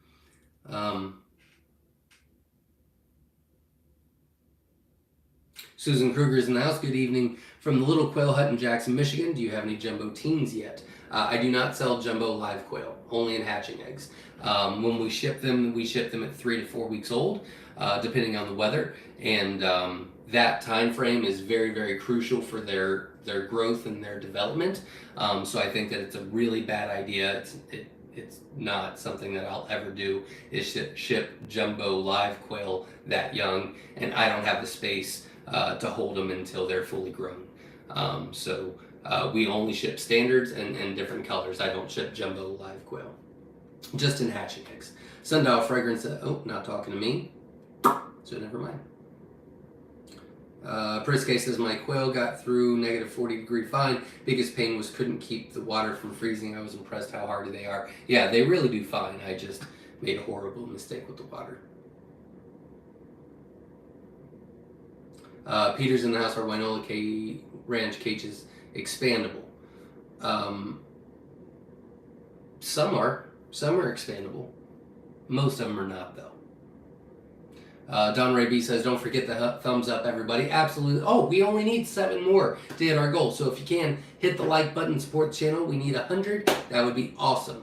Susan Kruger's in the house. Good evening from the Little Quail Hut in Jackson, Michigan. Do you have any jumbo teens yet? I do not sell jumbo live quail, only in hatching eggs. When we ship them at 3 to 4 weeks old, depending on the weather. And that time frame is very, very crucial for their growth and their development. So I think that it's a really bad idea. It's not something that I'll ever do, is ship jumbo live quail that young, and I don't have the space to hold them until they're fully grown. So we only ship standards and different colors. I don't ship jumbo live quail, just in hatching eggs. Sundial Fragrance, not talking to me, so never mind. Priske says, my quail got through negative 40 degree fine. Biggest pain was couldn't keep the water from freezing. I was impressed how hardy they are. Yeah, they really do fine. I just made a horrible mistake with the water. Peter's in the house. Our Winola Ranch cage is expandable. Some are expandable. Most of them are not, though. Don Ray B says, don't forget the thumbs up, everybody. Absolutely. Oh, we only need 7 more to hit our goal. So if you can, hit the like button, support the channel. We need 100. That would be awesome.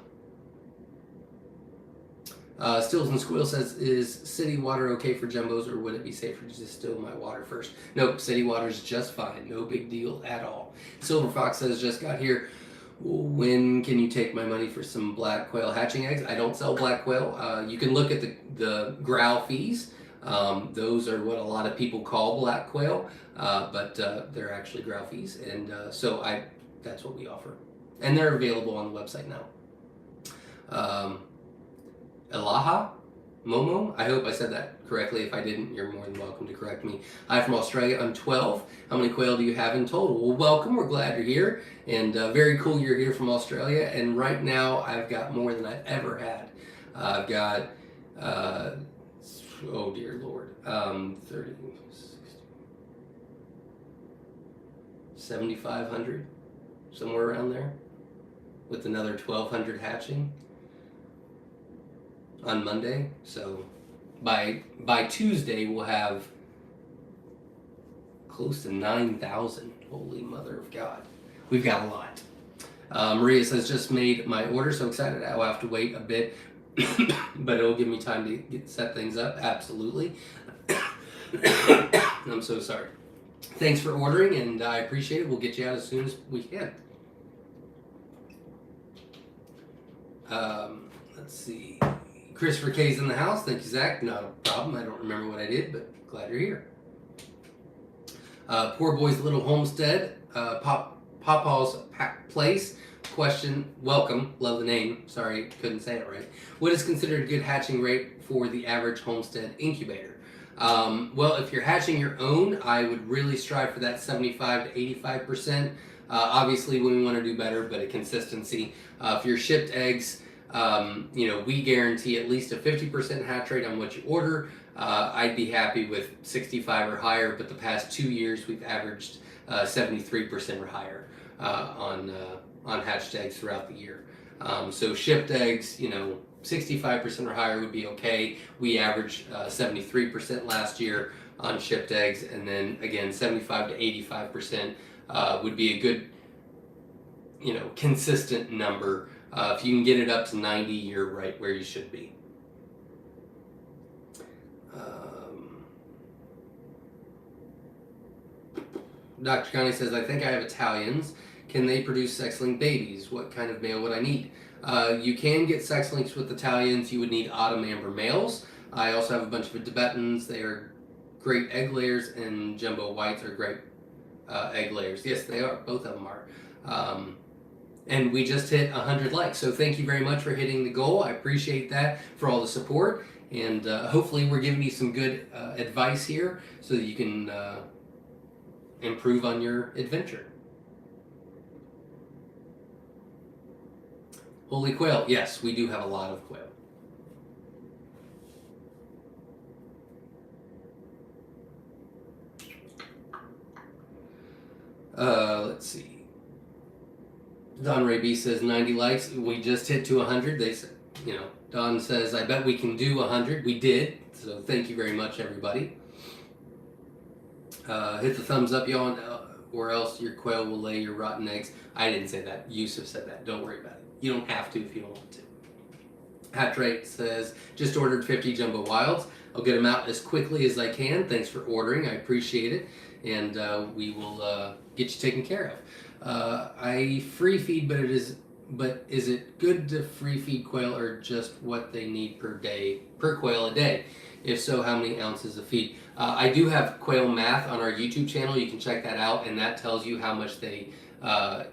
Stills and Squeal says, is city water okay for jumbos, or would it be safer to distill my water first? Nope, city water is just fine. No big deal at all. Silver Fox says, just got here. When can you take my money for some black quail hatching eggs? I don't sell black quail. You can look at the growl fees. Those are what a lot of people call black quail, but they're actually growl fees, and so that's what we offer, and they're available on the website now. Elaha, Momo. I hope I said that correctly. If I didn't, you're more than welcome to correct me. Hi from Australia. I'm 12. How many quail do you have in total? Well, welcome. We're glad you're here. And very cool you're here from Australia. And right now, I've got more than I've ever had. I've got, oh dear Lord, 30, 60, 7,500, somewhere around there, with another 1,200 hatching on Monday. So by Tuesday we'll have close to 9,000. Holy mother of God, we've got a lot. Maria says, just made my order, so excited. I'll have to wait a bit, but it'll give me time to set things up. Absolutely. I'm so sorry. Thanks for ordering, and I appreciate it. We'll get you out as soon as we can. Let's see. Christopher K's in the house. Thank you, Zach. Not a problem. I don't remember what I did, but glad you're here. Poor Boy's Little Homestead. Pawpaw's Place. Question. Welcome. Love the name. Sorry, couldn't say it right. What is considered a good hatching rate for the average homestead incubator? Well, if you're hatching your own, I would really strive for that 75 to 85%. Obviously, we want to do better, but a consistency. If you're shipped eggs, we guarantee at least a 50% hatch rate on what you order. I'd be happy with 65 or higher, but the past 2 years we've averaged 73% or higher on hatched eggs throughout the year. So shipped eggs, 65% or higher would be okay. We averaged 73% last year on shipped eggs, and then again 75 to 85% would be a good, consistent number. If you can get it up to 90, you're right where you should be. Dr. Connie says, I think I have Italians. Can they produce sex-linked babies? What kind of male would I need? You can get sex-links with Italians. You would need autumn amber males. I also have a bunch of Tibetans. They are great egg layers, and jumbo whites are great egg layers. Yes, they are. Both of them are. And we just hit 100 likes. So thank you very much for hitting the goal. I appreciate that, for all the support. And hopefully we're giving you some good advice here so that you can improve on your adventure. Holy quail. Yes, we do have a lot of quail. Let's see. Don Ray B says 90 likes. We just hit to 100. They said, Don says, I bet we can do 100. We did. So thank you very much, everybody. Hit the thumbs up, y'all, or else your quail will lay your rotten eggs. I didn't say that. Yusuf said that. Don't worry about it. You don't have to if you don't want to. Hat Rate says, just ordered 50 jumbo wilds. I'll get them out as quickly as I can. Thanks for ordering. I appreciate it. And we will get you taken care of. I free feed, but is it good to free feed quail, or just what they need per quail a day? If so, how many ounces of feed? I do have quail math on our YouTube channel. You can check that out, and that tells you how much they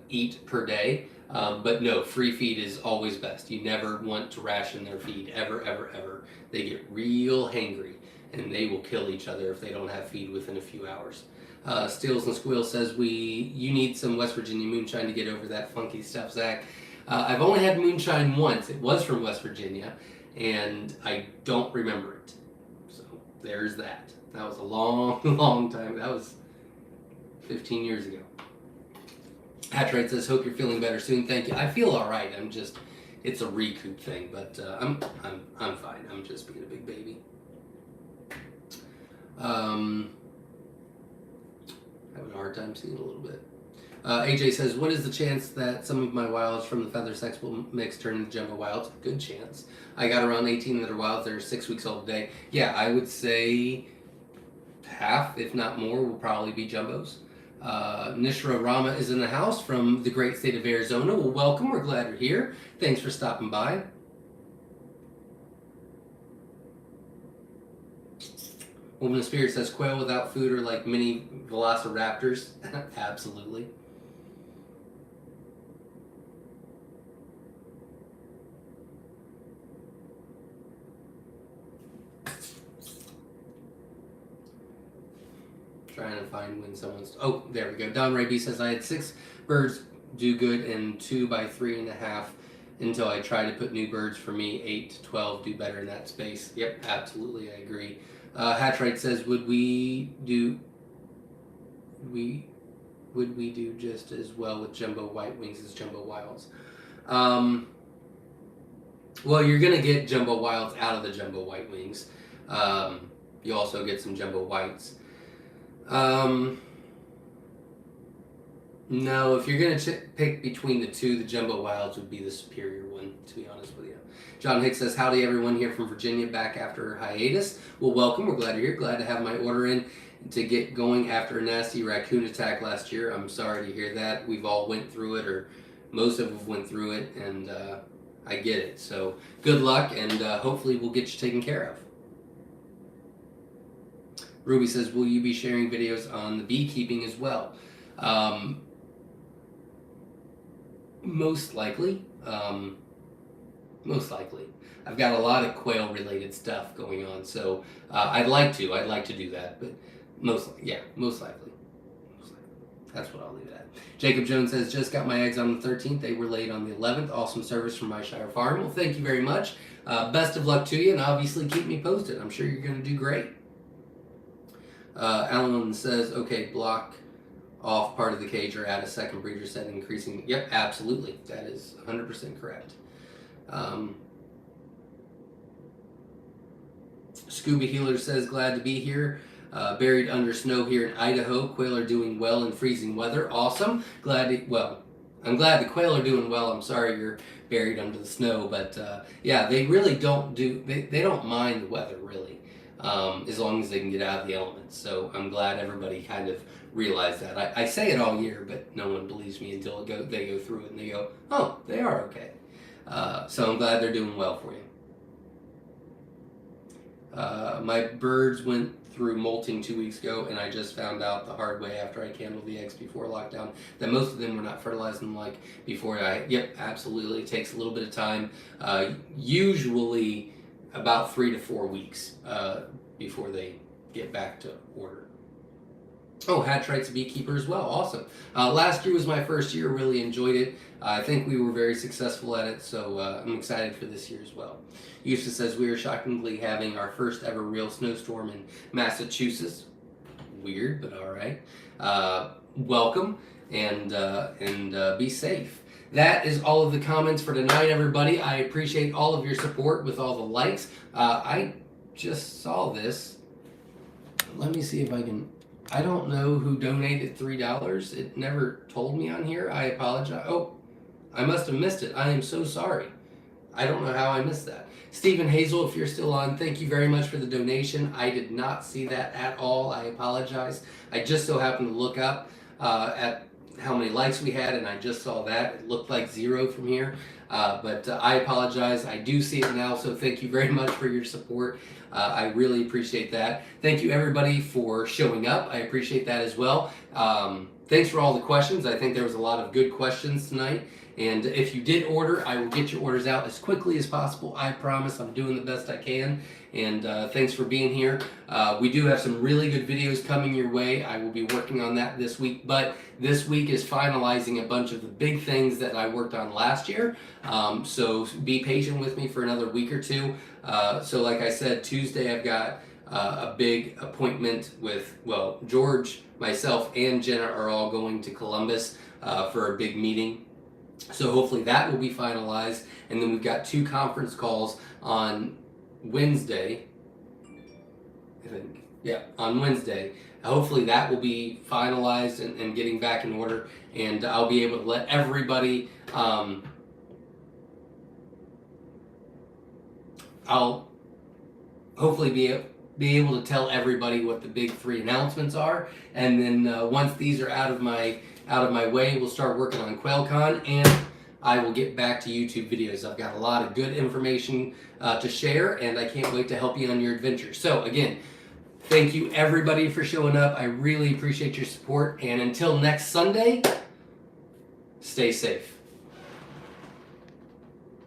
eat per day. But no, free feed is always best. You never want to ration their feed, ever, ever, ever. They get real hangry, and they will kill each other if they don't have feed within a few hours. Steels and Squeal says, you need some West Virginia moonshine to get over that funky stuff, Zach. I've only had moonshine once. It was from West Virginia, and I don't remember it. So there's that. That was a long, long time. That was 15 years ago. Hatchright says, hope you're feeling better soon. Thank you. I feel all right. It's a recoup thing, but I'm fine. I'm just being a big baby. Having a hard time seeing a little bit. AJ says, what is the chance that some of my wilds from the feather sex will mix turn into jumbo wilds? Good chance. I got around 18 that are wilds that are 6 weeks old today. Yeah, I would say half, if not more, will probably be jumbos. Nishra Rama is in the house from the great state of Arizona. Well, welcome. We're glad you're here. Thanks for stopping by. Woman of Spirit says, quail without food are like mini velociraptors. Absolutely. trying to find when someone's... Oh, there we go. Don Ray B says, I had 6 birds do good and 2 by 3.5 until I try to put new birds. For me, 8 to 12 do better in that space. Yep, absolutely, I agree. Hatchright says, would we do just as well with jumbo white wings as jumbo wilds? Well, you're going to get jumbo wilds out of the jumbo white wings. You also get some jumbo whites. No, if you're going to pick between the two, the jumbo wilds would be the superior one, to be honest with you. John Hicks says, howdy everyone here from Virginia, back after hiatus. Well, welcome. We're glad you're here. Glad to have my order in to get going after a nasty raccoon attack last year. I'm sorry to hear that. We've all went through it, or most of us went through it, and I get it. So good luck, and hopefully we'll get you taken care of. Ruby says, will you be sharing videos on the beekeeping as well? Most likely. Most likely. I've got a lot of quail related stuff going on, so I'd like to do that, but most likely. That's what I'll leave it at. Jacob Jones says, just got my eggs on the 13th. They were laid on the 11th. Awesome service from Myshire Farm. Well, thank you very much. Best of luck to you, and obviously keep me posted. I'm sure you're going to do great. Alan says, okay, block off part of the cage or add a second breeder set, increasing. Yep, absolutely. That is 100% correct. Scuba Healer says, glad to be here. Buried under snow here in Idaho. Quail are doing well in freezing weather. Awesome. I'm glad the quail are doing well. I'm sorry you're buried under the snow, but yeah, they really don't they don't mind the weather really, as long as they can get out of the elements. So I'm glad everybody kind of realized that. I say it all year, but no one believes me until they go through it and they go, oh, they are okay. So I'm glad they're doing well for you. My birds went through molting 2 weeks ago, and I just found out the hard way after I candled the eggs before lockdown that most of them were not fertilizing like before. Yep, absolutely. It takes a little bit of time, usually about 3 to 4 weeks before they get back to order. Oh, Hatchwright's a beekeeper as well. Awesome. Last year was my first year. Really enjoyed it. I think we were very successful at it, so I'm excited for this year as well. Eustace says, we are shockingly having our first ever real snowstorm in Massachusetts. Weird, but all right. Welcome, and be safe. That is all of the comments for tonight, everybody. I appreciate all of your support with all the likes. I just saw this. Let me see if I can... I don't know who donated $3. It never told me on here. I apologize. Oh, I must have missed it. I am so sorry. I don't know how I missed that. Stephen Hazel, if you're still on, thank you very much for the donation. I did not see that at all. I apologize. I just so happened to look up at how many likes we had, and I just saw that. It looked like 0 from here, but I apologize. I do see it now, so thank you very much for your support. I really appreciate that. Thank you, everybody, for showing up. I appreciate that as well. Thanks for all the questions. I think there was a lot of good questions tonight. And if you did order, I will get your orders out as quickly as possible. I promise I'm doing the best I can. And thanks for being here. We do have some really good videos coming your way. I will be working on that this week. But this week is finalizing a bunch of the big things that I worked on last year. So be patient with me for another week or two. So like I said, Tuesday I've got a big appointment with, well, George, myself, and Jenna are all going to Columbus for a big meeting. So hopefully that will be finalized. And then we've got 2 conference calls on Wednesday, I think. Yeah, on Wednesday. Hopefully that will be finalized and getting back in order. And I'll be able to let everybody, I'll hopefully be able to tell everybody what the big 3 announcements are. And then once these are out of my way, we'll start working on QuailCon, and I will get back to YouTube videos. I've got a lot of good information to share, and I can't wait to help you on your adventure. So again, thank you everybody for showing up. I really appreciate your support, and until next Sunday, stay safe.